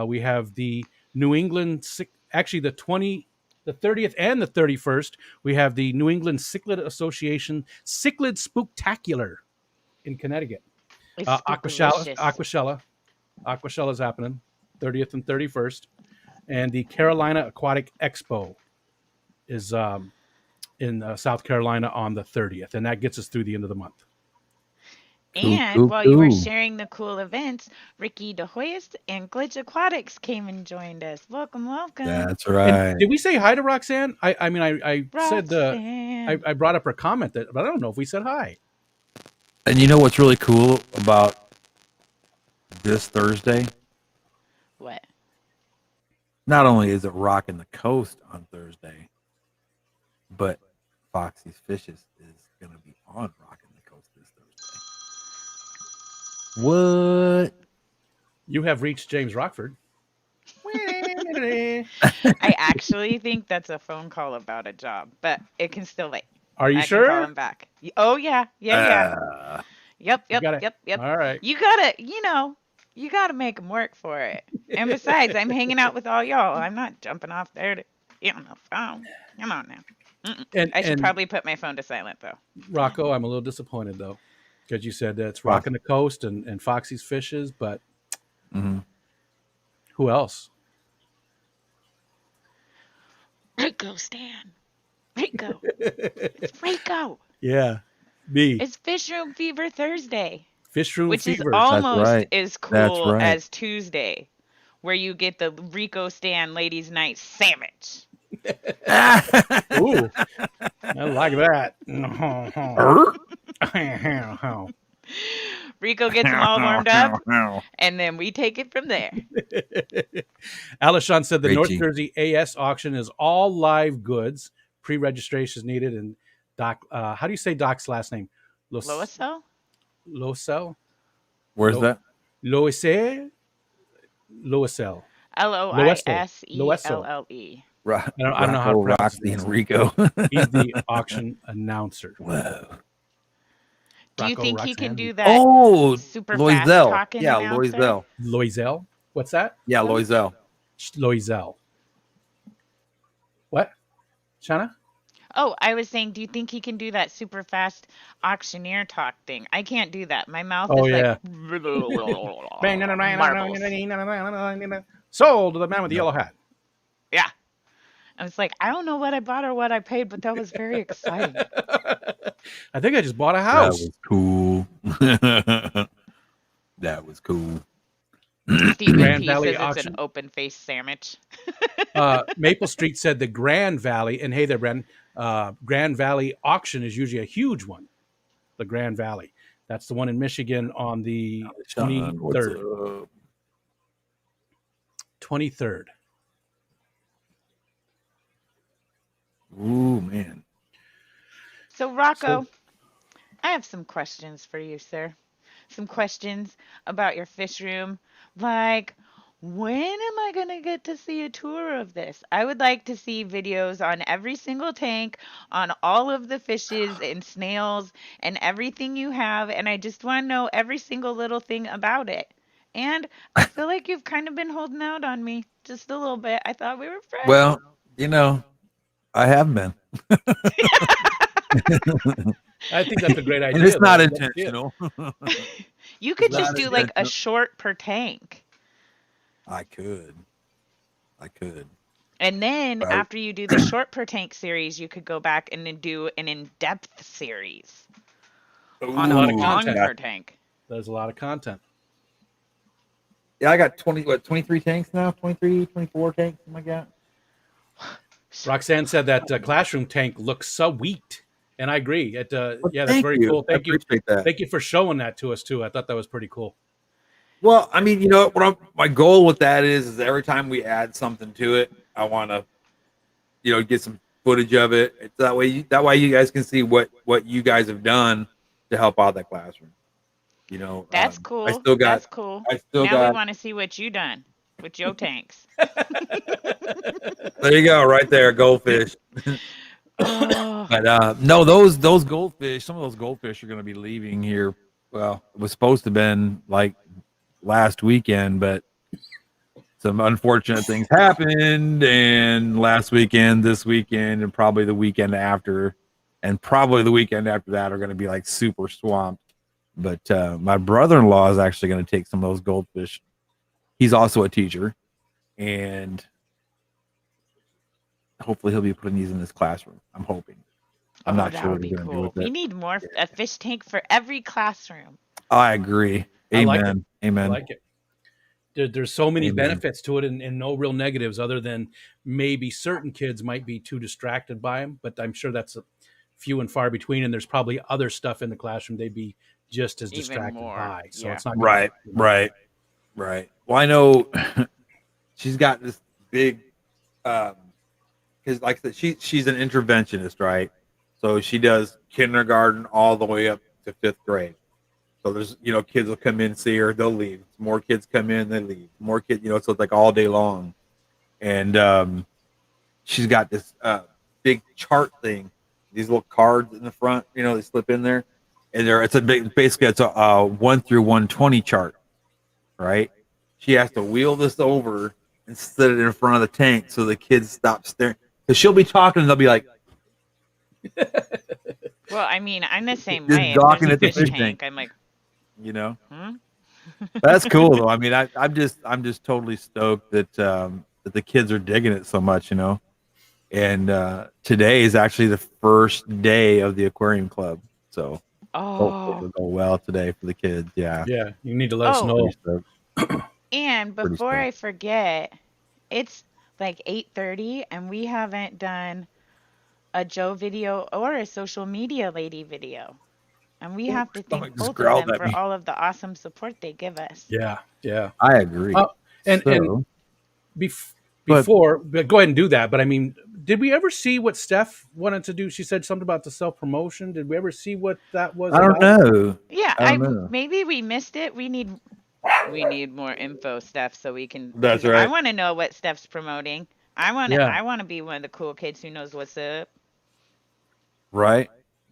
We have the New England actually the 30th and the 31st, we have the New England Cichlid Association Cichlid Spooktacular in Connecticut. It's Aquashella is happening 30th and 31st, and the Carolina Aquatic Expo is in South Carolina on the 30th, and that gets us through the end of the month. And while you were sharing the cool events, Ricky DeHoyst and Glitch Aquatics came and joined us. Welcome. That's right. And did we say hi to Roxanne? I mean, I said I brought up her comment, but I don't know if we said hi. And you know what's really cool about this Thursday? What? Not only is it rocking the coast on Thursday, but Foxy's Fishes is going to be on Rocking the Coast this Thursday. What? You have reached James Rockford. I actually think that's a phone call about a job, but it can still wait. Are you sure? I can call him back. Oh yeah. Yep. All right. You gotta make him work for it. And besides, I'm hanging out with all y'all. I'm not jumping off there to get on the phone. Come on now. I should probably put my phone to silent though. Rocko, I'm a little disappointed though, because you said that it's Rocking the Coast and Foxy's Fishes, but who else? Rocko, Stan. Rocko. It's Rocko. Yeah, me. It's Fish Room Fever Thursday. Fish Room Fever. Which is almost as cool as Tuesday, where you get the Rico Stan Ladies Night sandwich. Ooh, I like that. Rico gets them all warmed up, and then we take it from there. Alishon said the North Jersey AS auction is all live goods. Pre-registration is needed. And Doc, how do you say Doc's last name? Loisel? Loisel? Where's that? Loisel? Loisel. Loiselle. I don't know how to pronounce Roxy and Rico. He's the auction announcer. Whoa. Do you think he can do that? Oh, super Loisel. fast talking Yeah, announcer? Loisel. Loisel? What's that? Yeah, Loisel. Loisel. What? Shana? Oh, I was saying, do you think he can do that super fast auctioneer talk thing? I can't do that. My mouth is like... Sold to the man with the yellow hat. Yeah. I was like, I don't know what I bought or what I paid, but that was very exciting. I think I just bought a house. That was cool. That was cool. Stephen P says it's an open-faced sandwich. Maple Street said the Grand Valley, and hey there, Brendan, Grand Valley auction is usually a huge one. The Grand Valley. That's the one in Michigan on the 23rd. 23rd. Ooh, man. So, Rocko, I have some questions for you, sir. Some questions about your fish room. Like, when am I going to get to see a tour of this? I would like to see videos on every single tank, on all of the fishes and snails and everything you have. And I just want to know every single little thing about it. And I feel like you've kind of been holding out on me just a little bit. I thought we were friends. Well, I have been. I think that's a great idea. And it's not intentional. You could just do like a short per tank. I could. And then after you do the short per tank series, you could go back and then do an in-depth series on a long per tank. There's a lot of content. Yeah, I got 23 tanks now? 23, 24 tanks, something like that. Roxanne said that classroom tank looks sweet. And I agree. That's very cool. Thank you. That. Thank you for showing that to us too. I thought that was pretty cool. Well, I mean, my goal with that is every time we add something to it, I want to, get some footage of it. It's that way you guys can see what you guys have done to help out that classroom. That's cool. That's cool. Now we want to see what you done with your tanks. There you go, right there, goldfish. But no, those goldfish, some of those goldfish are going to be leaving here. Well, it was supposed to have been like last weekend, but some unfortunate things happened, and last weekend, this weekend, and probably the weekend after, and probably the weekend after that are going to be like super swamped. But my brother-in-law is actually going to take some of those goldfish. He's also a teacher, and hopefully he'll be putting these in his classroom. I'm hoping. I'm not sure what he's going to do with it. We need more a fish tank for every classroom. I agree. Amen. Amen. I like it. There's so many benefits to it, and no real negatives, other than maybe certain kids might be too distracted by them. But I'm sure that's a few and far between, and there's probably other stuff in the classroom they'd be just as distracted by. So it's not right. Well, I know she's got this big, because like I said, she's an interventionist, right? So she does kindergarten all the way up to 5th grade. So there's, kids will come in, see her, they'll leave. More kids come in, they leave. More kids, so it's like all day long. And she's got this big chart thing, these little cards in the front, they slip in there. And it's a 1 through 120 chart, right? She has to wheel this over and set it in front of the tank so the kids stop staring. Because she'll be talking and they'll be like, well, I mean, I'm the same way. Docking at the fish tank. I'm like, That's cool though. I mean, I'm just totally stoked that that the kids are digging it so much, And today is actually the first day of the aquarium club, so hopefully it'll go well today for the kids. Yeah. You need to let us know. And before I forget, it's like 8:30, and we haven't done a Joe video or a social media lady video. And we have to thank both of them for all of the awesome support they give us. Yeah. I agree. And before, go ahead and do that. But I mean, did we ever see what Steph wanted to do? She said something about the self-promotion. Did we ever see what that was? I don't know. Yeah, maybe we missed it. We need more info, Steph, so we can. That's right. I want to know what Steph's promoting. I want to be one of the cool kids who knows what's up. Right.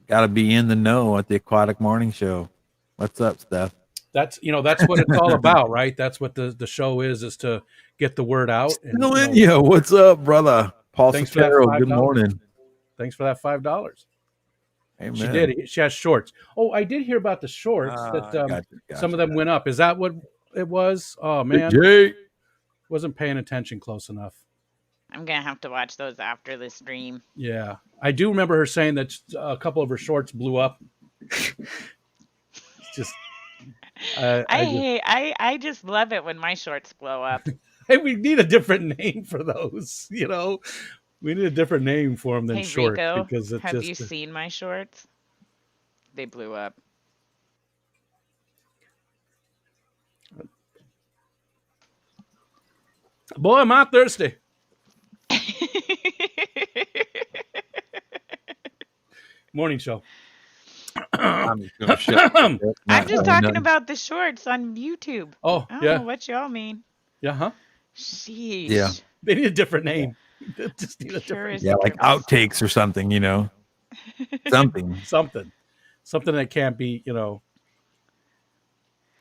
Got to be in the know at the Aquatic Morning Show. What's up, Steph? That's what it's all about, right? That's what the show is to get the word out. What's up, brother? Paul Sotero, good morning. Thanks for that $5. Amen. She did. She has shorts. Oh, I did hear about the shorts that some of them went up. Is that what it was? Oh man, wasn't paying attention close enough. I'm gonna have to watch those after the stream. Yeah, I do remember her saying that a couple of her shorts blew up. I just love it when my shorts blow up. Hey, we need a different name for those. We need a different name for them than shorts. Rico, because it's have you seen my shorts? They blew up. Boy, am I thirsty. Morning show. I'm just talking about the shorts on YouTube. Oh, I don't know what y'all mean. Yeah, huh? Sheesh. Yeah. They need a different name. They just need a different name. Yeah, like outtakes or something, Something that can't be, I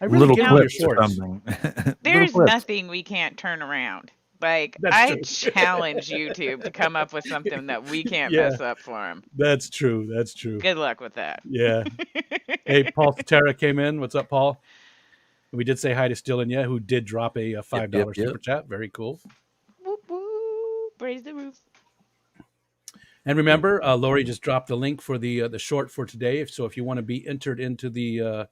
really little clips or something. There's nothing we can't turn around. Like, I challenge YouTube to come up with something that we can't mess up for them. That's true. Good luck with that. Yeah. Hey, Paul Terra came in. What's up, Paul? We did say hi to Stillin, who did drop a $5 super chat. Very cool. Whoop, whoop. Praise the roof. And remember, Lori just dropped a link for the short for today. So if you want to be entered into the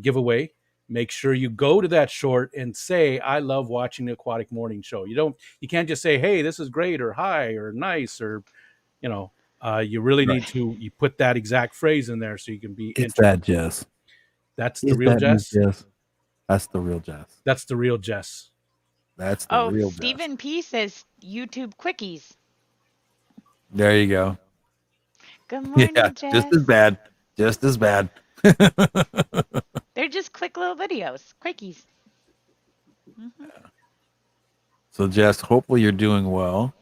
giveaway, make sure you go to that short and say, I love watching the Aquatic Morning Show. You can't just say, hey, this is great, or hi, or nice, or, you really need to, you put that exact phrase in there so you can be entered. It's that Jess. That's the real Jess? Yes. That's the real Jess. That's the real Jess. That's the real Jess. Stephen P says YouTube quickies. There you go. Good morning, Jess. Just as bad. They're just quick little videos. Quickies. Mm-hmm. So, Jess, hopefully you're doing well.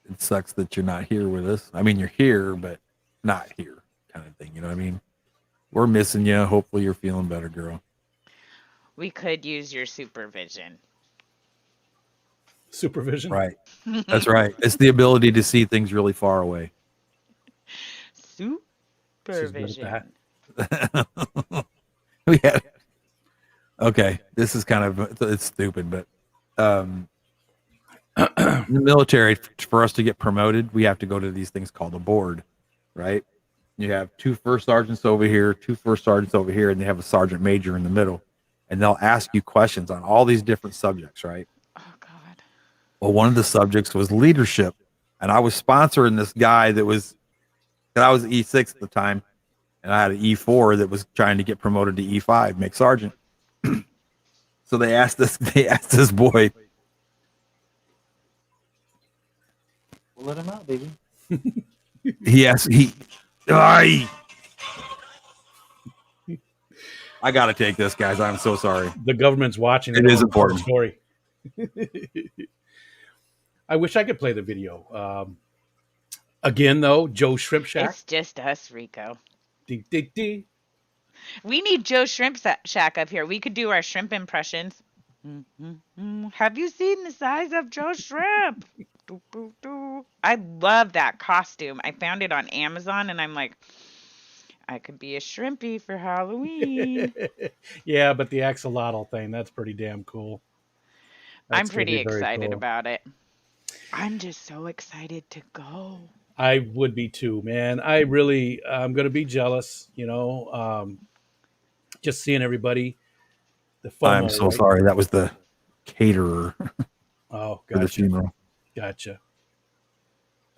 It sucks that you're not here with us. I mean, you're here, but not here kind of thing. You know what I mean? We're missing you. Hopefully you're feeling better, girl. we could use your supervision. Supervision. Right. That's right. It's the ability to see things really far away. She's good at Supervision. Yeah. Okay. This is kind of, it's stupid, but in the military, for us to get promoted, we have to go to these things called a board, right? You have 2 first sergeants over here, 2 first sergeants over here, and they have a sergeant major in the middle. And they'll ask you questions on all these different subjects, right? Oh, God. Well, one of the subjects was leadership. And I was sponsoring this guy that was, I was E6 at the time, and I had an E4 that was trying to get promoted to E5, make sergeant. So they asked this boy. We'll let him out, baby. I gotta take this, guys. I'm so sorry. The government's watching. It is important. Story. I wish I could play the video. Again, though, Joe Shrimp Shack. It's just us, Rico. Ding, ding, ding. We need Joe Shrimp Shack up here. We could do our shrimp impressions. Have you seen the size of Joe Shrimp? I love that costume. I found it on Amazon, and I'm like, I could be a shrimpy for Halloween. Yeah, but the axolotl thing, that's pretty damn cool. I'm pretty excited about it. I'm just so excited to go. I would be too, man. I'm going to be jealous, just seeing everybody. The FOMO, I'm so sorry. That was the caterer. Oh, for the funeral. Gotcha.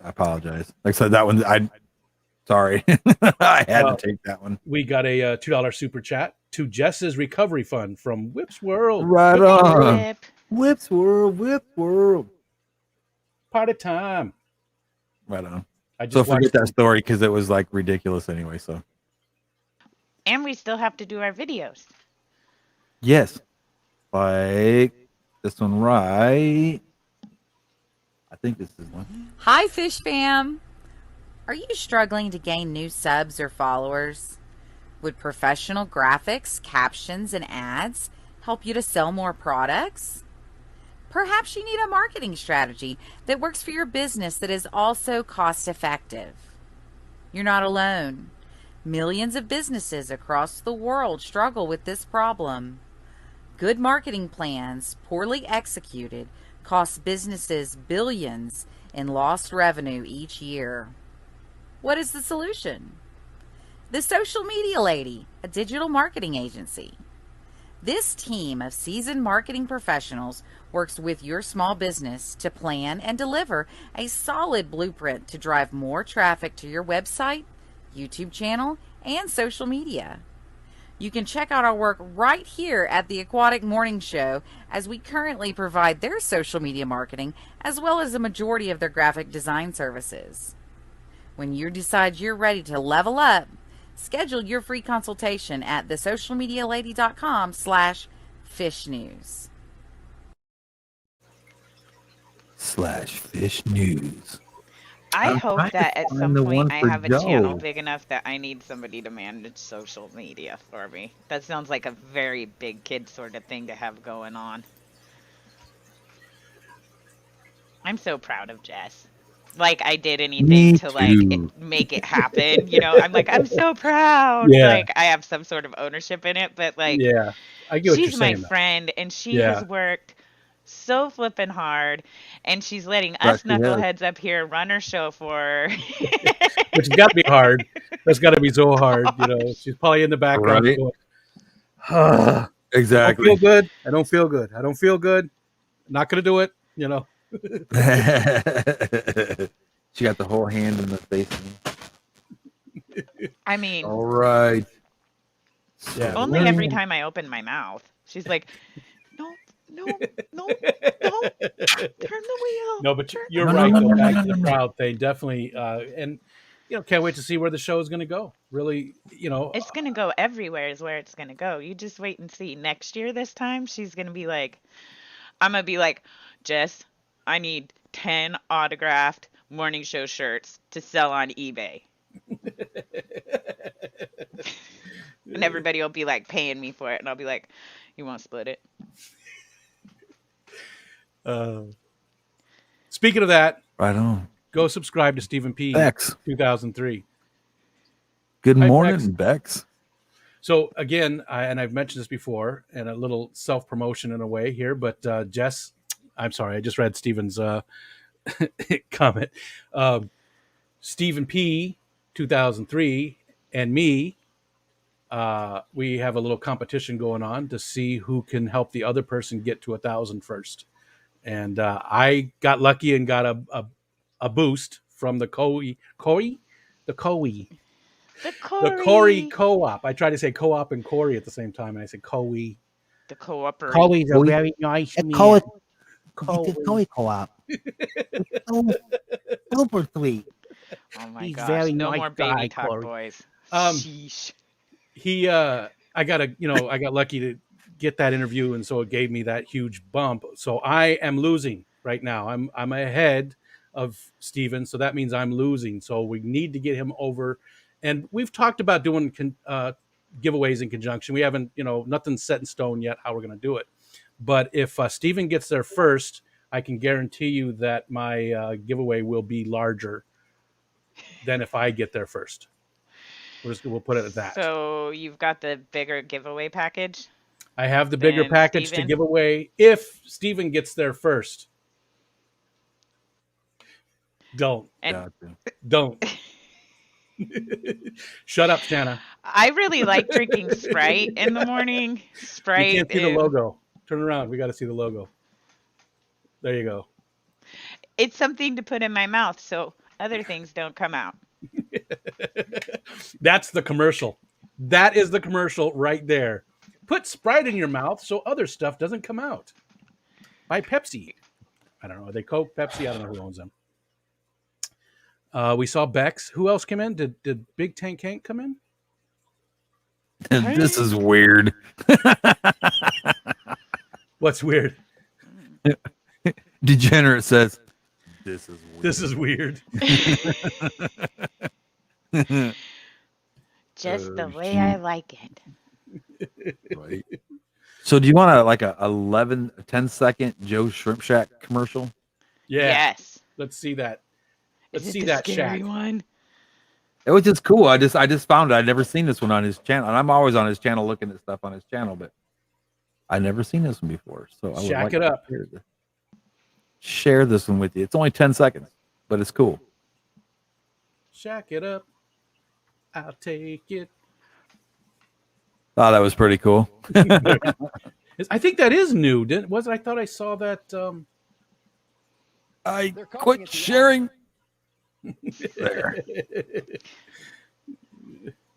I apologize. Like I said, that one, sorry. I had to take that one. We got a $2 super chat to Jess's recovery fund from Whip's World. Right on. Whip's World. Party time. Right on. So forget that story because it was like ridiculous anyway. So. And we still have to do our videos. Yes. Like this one, right? I think this is one. Hi, Fish Fam. Are you struggling to gain new subs or followers? Would professional graphics, captions, and ads help you to sell more products? Perhaps you need a marketing strategy that works for your business that is also cost effective. You're not alone. Millions of businesses across the world struggle with this problem. Good marketing plans, poorly executed, cost businesses billions in lost revenue each year. What is the solution? The Social Media Lady, a digital marketing agency. This team of seasoned marketing professionals works with your small business to plan and deliver a solid blueprint to drive more traffic to your website, YouTube channel, and social media. You can check out our work right here at the Aquatic Morning Show, as we currently provide their social media marketing as well as the majority of their graphic design services. When you decide you're ready to level up, schedule your free consultation at thesocialmedialady.com/fishnews. /fishnews. I hope that at some point I have a channel big enough that I need somebody to manage social media for me. That sounds like a very big kid sort of thing to have going on. I'm so proud of Jess. Like I did anything to make it happen. I'm like, I'm so proud. Yeah. Like I have some sort of ownership in it, but like, yeah, I get what she's you're my saying, friend, and she has worked so flipping hard, and she's letting us knuckleheads up here run her show for her. Which has got to be hard. That's got to be so hard. She's probably in the background going, exactly. I don't feel good. I don't feel good. I don't feel good. Not going to do it. She got the whole hand in the face. I mean, all right. Yeah. Only every time I open my mouth, she's like, no, turn the wheel. No, but you're right. Though, back to the crowd thing, definitely. And can't wait to see where the show is going to go. Really, it's going to go everywhere. Is where it's going to go. You just wait and see. Next year, this time, she's going to be like, I'm going to be like, Jess, I need 10 autographed morning show shirts to sell on eBay. And everybody will be like paying me for it, and I'll be like, You won't split it. Speaking of that, right on. Go subscribe to Stephen P. Bex. 2003. Good Hi, morning, Bex. So again, and I've mentioned this before, and a little self-promotion in a way here, but Jess, I'm sorry, I just read Stephen's comment. Stephen P. 2003 and me, we have a little competition going on to see who can help the other person get to 1,000 first. And I got lucky and got a boost from the Corey co-op. I tried to say co-op and Corey at the same time, and I said Corey. The co-operate. Corey's a very nice man. Corey co-op. Super sweet. Oh my He's gosh! very No nice more baby guy, talk, Corey. boys. Sheesh. I got lucky to get that interview, and so it gave me that huge bump. So I am losing right now. I'm ahead of Steven, so that means I'm losing. So we need to get him over. And we've talked about doing giveaways in conjunction. We haven't, nothing's set in stone yet how we're going to do it. But if Steven gets there first, I can guarantee you that my giveaway will be larger than if I get there first. We'll put it at that. So you've got the bigger giveaway package? I have the bigger package to give away if Steven gets there first. Don't. Shut up, Shanna. I really like drinking Sprite in the morning. Sprite. You can't see the logo. Turn around. We got to see the logo. There you go. It's something to put in my mouth so other things don't come out. That's the commercial. That is the commercial right there. Put Sprite in your mouth so other stuff doesn't come out. Buy Pepsi. I don't know. Are they Coke, Pepsi? I don't know who owns them. We saw Bex. Who else came in? Did Big Tank Hank come in? This is weird. What's weird? Degenerate says, "This is weird." This is weird. Just the way I like it. Right. So do you want a 10-second Joe Shrimp Shack commercial? Yeah. Yes. Let's see that. Let's Is it see the that scary shack. one? It was just cool. I just found it. I'd never seen this one on his channel. And I'm always on his channel looking at stuff on his channel, but I'd never seen this one before. So I would Shack like it to up. share this one with you. It's only 10 seconds, but it's cool. Shack it up. I'll take it. Oh, that was pretty cool. I think that is new. I thought I saw that. I quit sharing. There.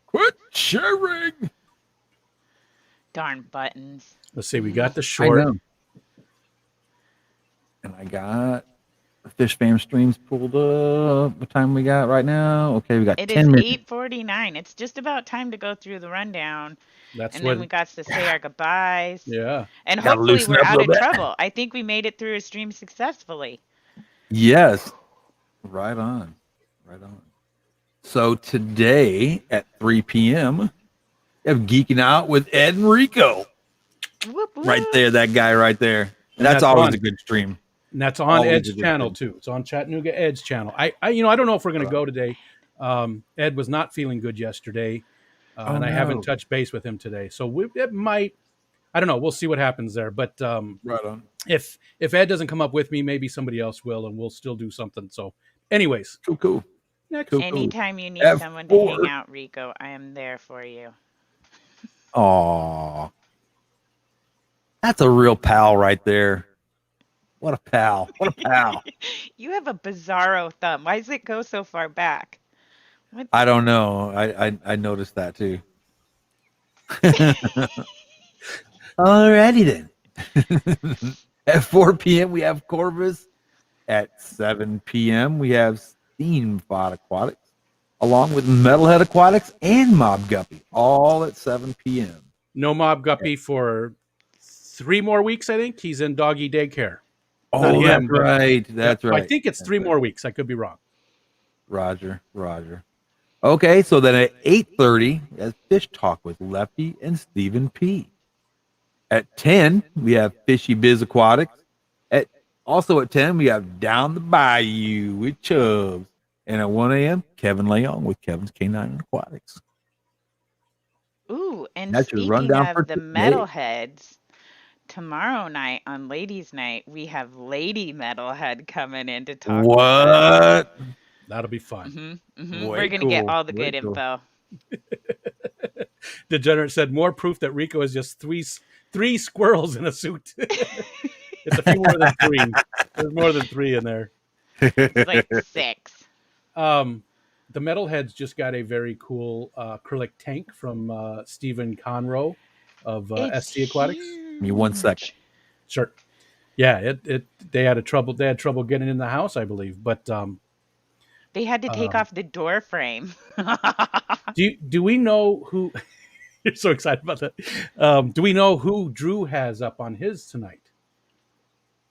Quit sharing. Darn buttons. Let's see. We got the short. And I got the Fish Fam streams pulled up. What time we got right now? Okay, we got 10 minutes. It is 8:49. It's just about time to go through the rundown. Then we got to say our goodbyes. Yeah. And hopefully we're out of trouble. I think we made it through a stream successfully. Yes. Right on. Right on. So today at 3 p.m., we have Geeking Out with Ed and Rico. Whoop, whoop. Right there, that guy right there. And that's always a good stream. And that's on Ed's channel too. It's on Chattanooga Ed's channel. I don't know if we're going to go today. Ed was not feeling good yesterday, and I haven't touched base with him today. So it might. I don't know. We'll see what happens there. But right on. If Ed doesn't come up with me, maybe somebody else will, and we'll still do something. So, anyways, cool. Next. Anytime you need someone to hang out, Rico, I am there for you. Aw. That's a real pal right there. What a pal. What a pal. You have a bizarro thumb. Why does it go so far back? I don't know. I noticed that too. Alrighty then. At 4 p.m. we have Corvus. At 7 p.m. we have Steamfod Aquatics, along with Metalhead Aquatics and Mob Guppy, all at 7 p.m. No Mob Guppy for 3 more weeks, I think. He's in doggy daycare. Oh, that's right. That's right. I think it's 3 more weeks. I could be wrong. Roger. Okay, so then at 8:30, we have Fish Talk with Lefty and Stephen P. At 10, we have Fishy Biz Aquatics. Also at 10, we have Down the Bayou with Chubbs. And at 1 a.m., Kevin Leon with Kevin's K9 Aquatics. Ooh, and That's your speaking rundown for of the today. metalheads, tomorrow night on Ladies' Night, we have Lady Metalhead coming in to talk with us. What? That'll be fun. We're going to get all the good info. Degenerate said, more proof that Rico is just three squirrels in a suit. It's a few more than three. There's more than three in there. It's like 6. The Metalheads just got a very cool acrylic tank from Stephen Conroe of SC Aquatics. Give me 1 second. Sure. Yeah, they had trouble getting in the house, I believe, but they had to take off the door frame. do we know who? You're so excited about that. Do we know who Drew has up on his tonight?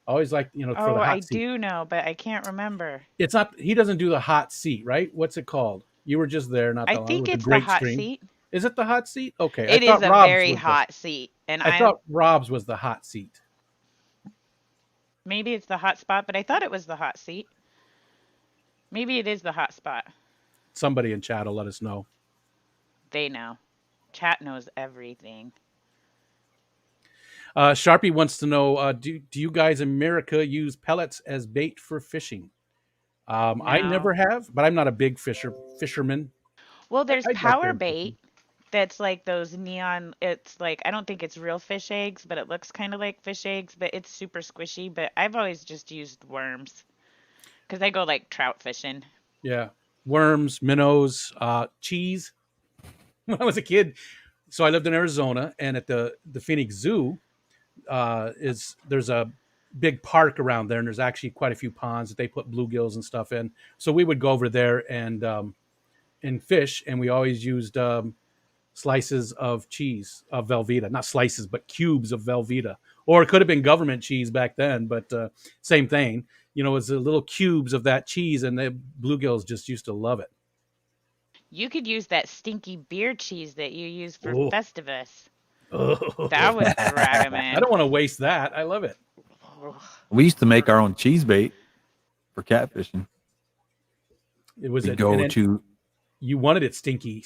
Always like, for the hot seat. I do know, but I can't remember. It's not. He doesn't do the hot seat, right? What's it called? You were just there, not that long. I think it's the hot seat. Is it the hot seat? Okay, it is a very hot seat, and I thought Rob's was the hot seat. Maybe it's the hot spot, but I thought it was the hot seat. Maybe it is the hot spot. Somebody in chat will let us know. They know. Chat knows everything. Sharpie wants to know, do you guys in America use pellets as bait for fishing? No. I never have, but I'm not a big fisherman. Well, there's power bait that's like those neon. It's like, I don't think it's real fish eggs, but it looks kind of like fish eggs, but it's super squishy. But I've always just used worms because I go like trout fishing. Yeah. Worms, minnows, cheese. When I was a kid, so I lived in Arizona, and at the Phoenix Zoo, there's a big park around there, and there's actually quite a few ponds that they put bluegills and stuff in. So we would go over there and fish, and we always used slices of cheese of Velveeta, not slices, but cubes of Velveeta, or it could have been government cheese back then, but same thing. It was the little cubes of that cheese, and the bluegills just used to love it. You could use that stinky beer cheese that you use for Festivus. That would drag him in. I don't want to waste that. I love it. We used to make our own cheese bait for catfishing. It was you wanted it stinky.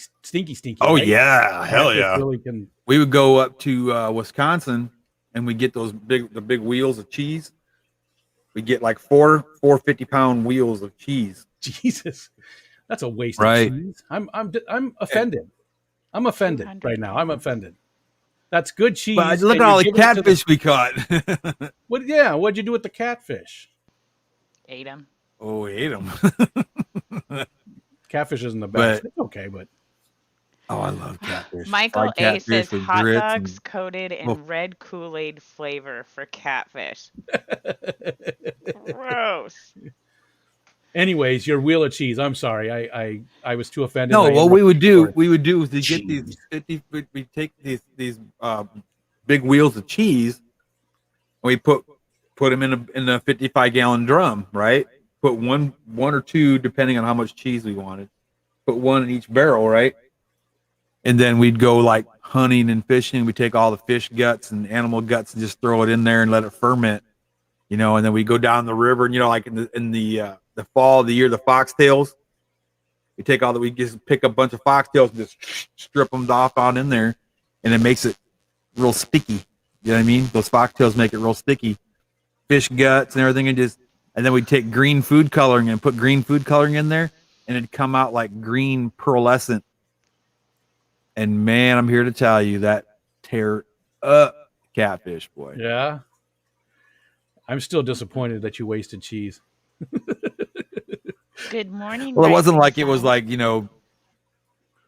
Oh, right? Yeah, hell yeah. Really we would go up to Wisconsin, and we get the big wheels of cheese. We get like four 50-pound wheels of cheese. Jesus, that's a waste of cheese. I'm offended. I'm offended right now. I'm offended. That's good cheese. But look at all the catfish we caught. What'd you do with the catfish? Ate them. Oh, we ate them. Catfish isn't the best. It's okay, but I love catfish. Michael A says hot dogs coated in red Kool-Aid flavor for catfish. Gross. Anyways, your wheel of cheese. I'm sorry, I was too offended. No, what we would do is to get these 50. We take these big wheels of cheese, and we put them in a 55-gallon drum, right? Put one or two, depending on how much cheese we wanted. Put one in each barrel, right? And then we'd go like hunting and fishing. We take all the fish guts and animal guts and just throw it in there and let it ferment, and then we go down the river, and like in the fall of the year, the foxtails, we take all that, we just pick a bunch of foxtails and just strip them off out in there, and it makes it real sticky. You know what I mean? Those foxtails make it real sticky. Fish guts and everything, and then we'd take green food coloring and put green food coloring in there, and it'd come out like green pearlescent. And man, I'm here to tell you that tear up catfish, boy. Yeah. I'm still disappointed that you wasted cheese. Good morning. Well, it wasn't like it was like,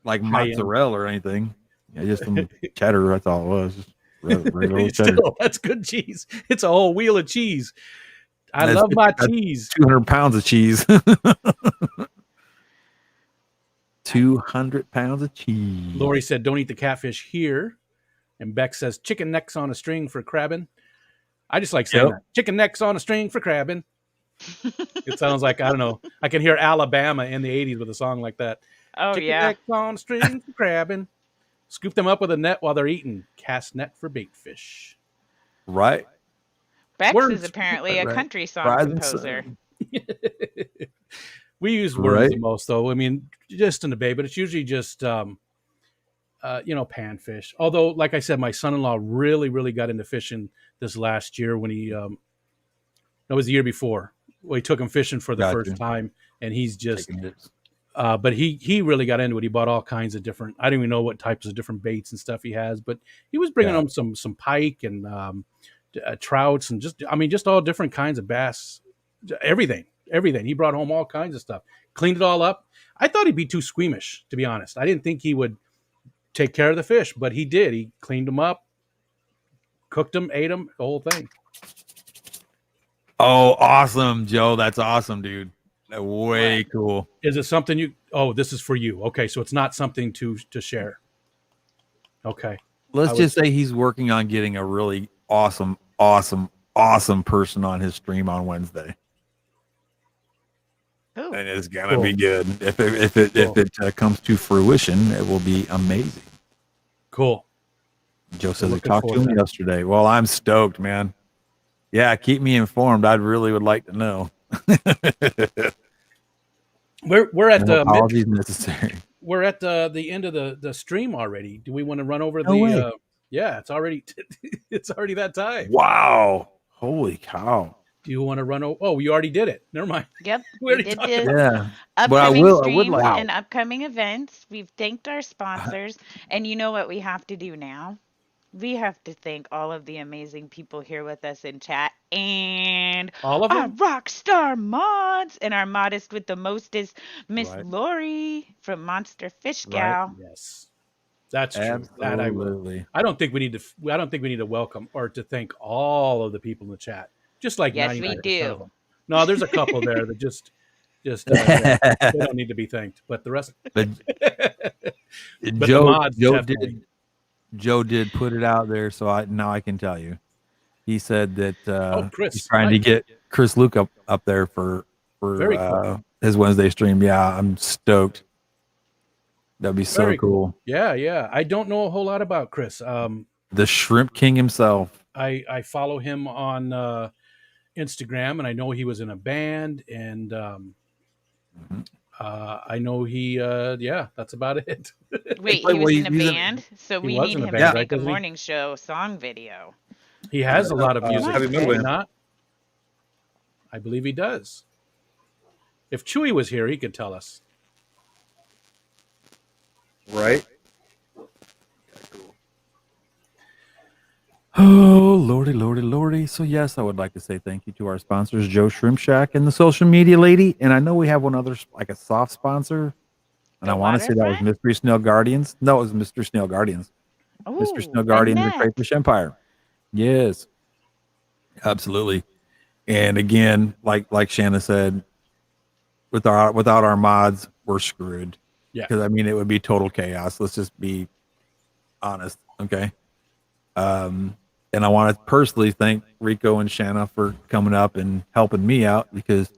like mozzarella or anything. Yeah, just some cheddar. That's all it was. Just regular cheddar. That's good cheese. It's a whole wheel of cheese. I love my cheese. 200 pounds of cheese. 200 pounds of cheese. Lori said, don't eat the catfish here. And Beck says, chicken necks on a string for crabbing. I just like saying that. Chicken necks on a string for crabbing. It sounds like, I don't know. I can hear Alabama in the 80s with a song like that. Oh, chicken yeah. necks on a string for crabbing. Scoop them up with a net while they're eating. Cast net for bait fish. Right. Bex Words. is apparently a Right. country song Rising composer. sun. We use worms the Right. most, though. I mean, just in the bay, but it's usually just panfish. Although, like I said, my son-in-law really, really got into fishing this last year when he that was the year before. We took him fishing for the first Gotcha. time, and he's just. Taking hits. But he really got into it. He bought all kinds of different. I don't even know what types of different baits and stuff he has, but he was bringing Yeah. him some pike and trouts and just all different kinds of bass. Everything. He brought home all kinds of stuff. Cleaned it all up. I thought he'd be too squeamish, to be honest. I didn't think he would take care of the fish, but he did. He cleaned them up, cooked them, ate them, the whole thing. Oh, awesome, Joe. That's awesome, dude. Way cool. Is it something you? Oh, this is for you. Okay, so it's not something to share. Okay. Let's just say he's working on getting a really awesome person on his stream on Wednesday. Ooh. And it's gonna be good. If it comes to fruition, it will be amazing. Cool. Joe said they talked to him yesterday. Well, I'm stoked, man. Yeah, keep me informed. I'd really would like to know. We're at no apologies necessary. We're at the end of the stream already. Do we want to run over way. Yeah, it's already that time. Wow. Holy cow. Do you want to run over? Oh, you already did it. Never mind. Yep. We did this. Yeah. Upcoming I would streams like. and upcoming events. We've thanked our sponsors. And you know what we have to do now? We have to thank all of the amazing people here with us in chat and all of our them? rock star mods and our modest with the mostest, Miss Lori from Monster Fish Gal. Right. Yes. That's true. Absolutely. That I will. I don't think we need to welcome or to thank all of the people in the chat. Just like yes, we do. Of them. No, there's a couple there that just they don't need to be thanked, but the rest. But Joe did put it out there, so now I can tell you. He said that Chris, he's trying to get Chris Luke up there for cool. His Wednesday stream. Yeah, I'm stoked. That'd be so cool. Yeah. I don't know a whole lot about Chris. The Shrimp King himself. I follow him on Instagram, and I know he was in a band, and I know he. That's about it. Wait, he was in a band, so we need him to make a morning show song video. He has a lot of music. Not. I believe he does. If Chewy was here, he could tell us. Right. Oh, lordy. So yes, I would like to say thank you to our sponsors, Joe Shrimp Shack and the social media lady. And I know we have one other, like a soft sponsor. And I want to say that was Mystery Snail Guardians. No, it was Mr. Snail Guardians. Oh, Mr. Snail Guardians and Crayfish Empire. Yes. Absolutely. And again, like Shanna said, without our mods, we're screwed. Yeah. Because I mean, it would be total chaos. Let's just be honest. Okay. And I want to personally thank Rico and Shanna for coming up and helping me out because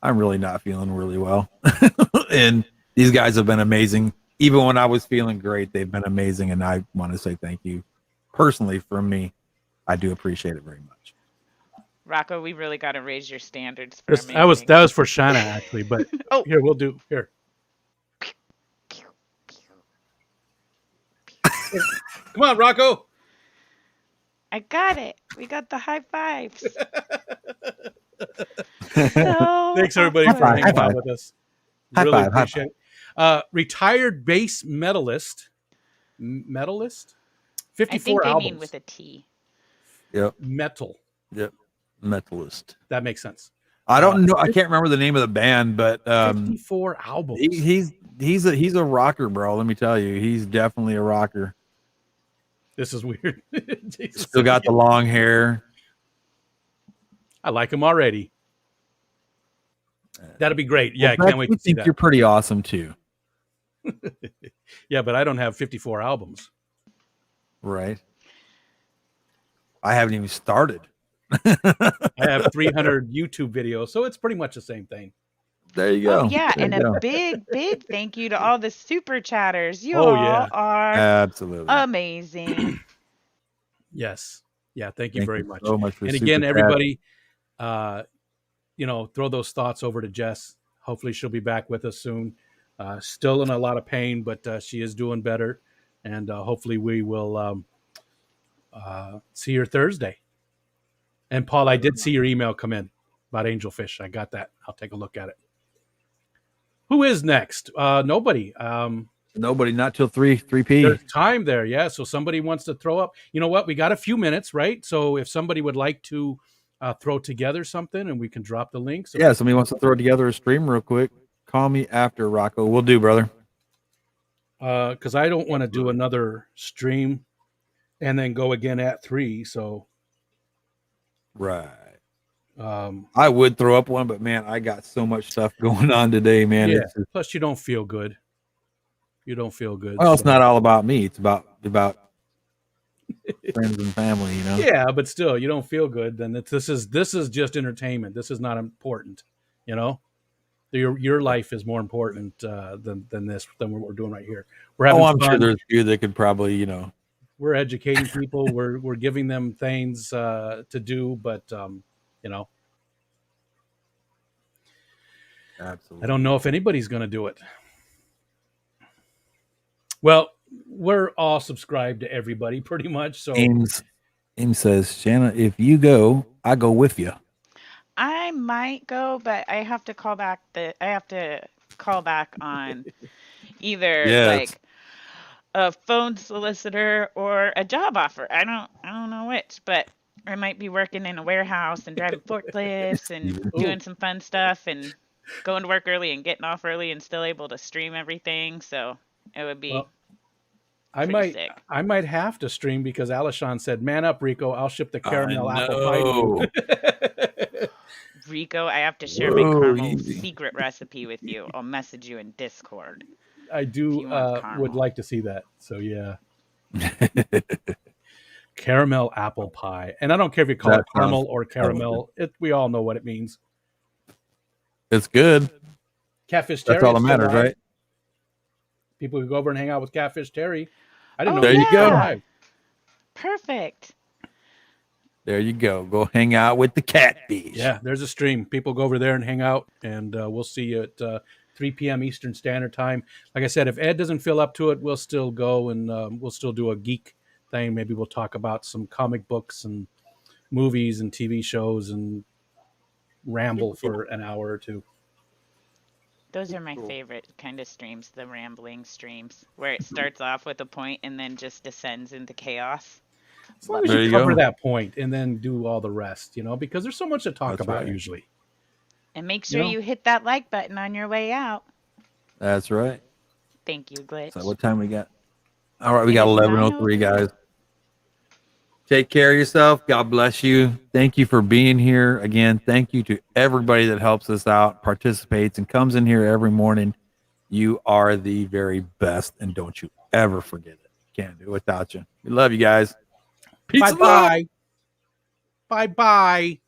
I'm really not feeling really well. And these guys have been amazing. Even when I was feeling great, they've been amazing. And I want to say thank you personally from me. I do appreciate it very much. Rocko, we really got to raise your standards. For that was for Shanna actually, but here we'll do here. Come on, Rocko. I got it. We got the high fives. Thanks everybody for hanging out with us. Really appreciate it. Retired bass medalist. 54 I think they albums. mean with a T. Yep. Yep. Metalist. That makes sense. I don't know. I can't remember the name of the band, but 54 albums. He's a rocker, bro. Let me tell you, he's definitely a rocker. This is weird. Still got the long hair. I like him already. That'll be great. Yeah, I can't wait to see that. You're pretty awesome too. Yeah, but I don't have 54 albums. Right. I haven't even started. I have 300 YouTube videos, so it's pretty much the same thing. There you go. Oh, yeah, there and a big thank you to all the super chatters. You all are absolutely amazing. Yes. Yeah, thank you very much. So much for and again, Super everybody, throw those thoughts over to Jess. Hopefully she'll be back with us soon. Still in a lot of pain, but she is doing better. And hopefully we will see her Thursday. And Paul, I did see your email come in about angelfish. I got that. I'll take a look at it. Who is next? Nobody. Nobody, not till 3 p. There's time there, yeah. So somebody wants to throw up. You know what? We got a few minutes, right? So if somebody would like to throw together something, and we can drop the links. Yeah, somebody wants to throw together a stream real quick. Call me after, Rocko. We'll do, brother. Because I don't want to do another stream and then go again at 3. So, right. I would throw up one, but man, I got so much stuff going on today, man. Yeah. Plus, you don't feel good. You don't feel good. Well, it's not all about me. It's about friends and family, you know. Yeah, but still, you don't feel good. Then this is just entertainment. This is not important. You know, your life is more important than what we're doing right here. We're having I'm fun. sure there's a few that could probably, you know. We're educating people. we're giving them things to do, but you know, Absolutely. I don't know if anybody's going to do it. Well, we're all subscribed to everybody pretty much. So Ames says, Shanna, if you go, I go with you. I might go, but I have to call back on either like a phone solicitor or a job offer. I don't know which, but I might be working in a warehouse and driving forklifts and doing some fun stuff and going to work early and getting off early and still able to stream everything. So it would be I might have to stream because Alishon said, "Man up, Rico! I'll ship the caramel apple pie to you." Rico, I have to share my caramel secret recipe with you. I'll message you in Discord. I do would like to see that. So yeah, caramel apple pie, and I don't care if you call it caramel or caramel. We all know what it means. It's good. Catfish Terry. That's all that matters, right? People could go over and hang out with Catfish Terry. I didn't know. There you go. Perfect. There you go. Go hang out with the catfish. Yeah, there's a stream. People go over there and hang out, and we'll see you at 3 p.m. Eastern Standard Time. Like I said, if Ed doesn't feel up to it, we'll still go and we'll still do a geek thing. Maybe we'll talk about some comic books and movies and TV shows and ramble for an hour or two. Those are my favorite kind of streams, the rambling streams, where it starts off with a point and then just descends into chaos. As long as you cover that point and then do all the rest, you know, because there's so much to talk about usually. And make sure you hit that like button on your way out. That's right. Thank you, Glitch. So what time we got? All right, we got 11:03, guys. Take care of yourself. God bless you. Thank you for being here. Again, thank you to everybody that helps us out, participates, and comes in here every morning. You are the very best, and don't you ever forget it. Can't do it without you. We love you guys. Bye-bye. Bye-bye. Bye.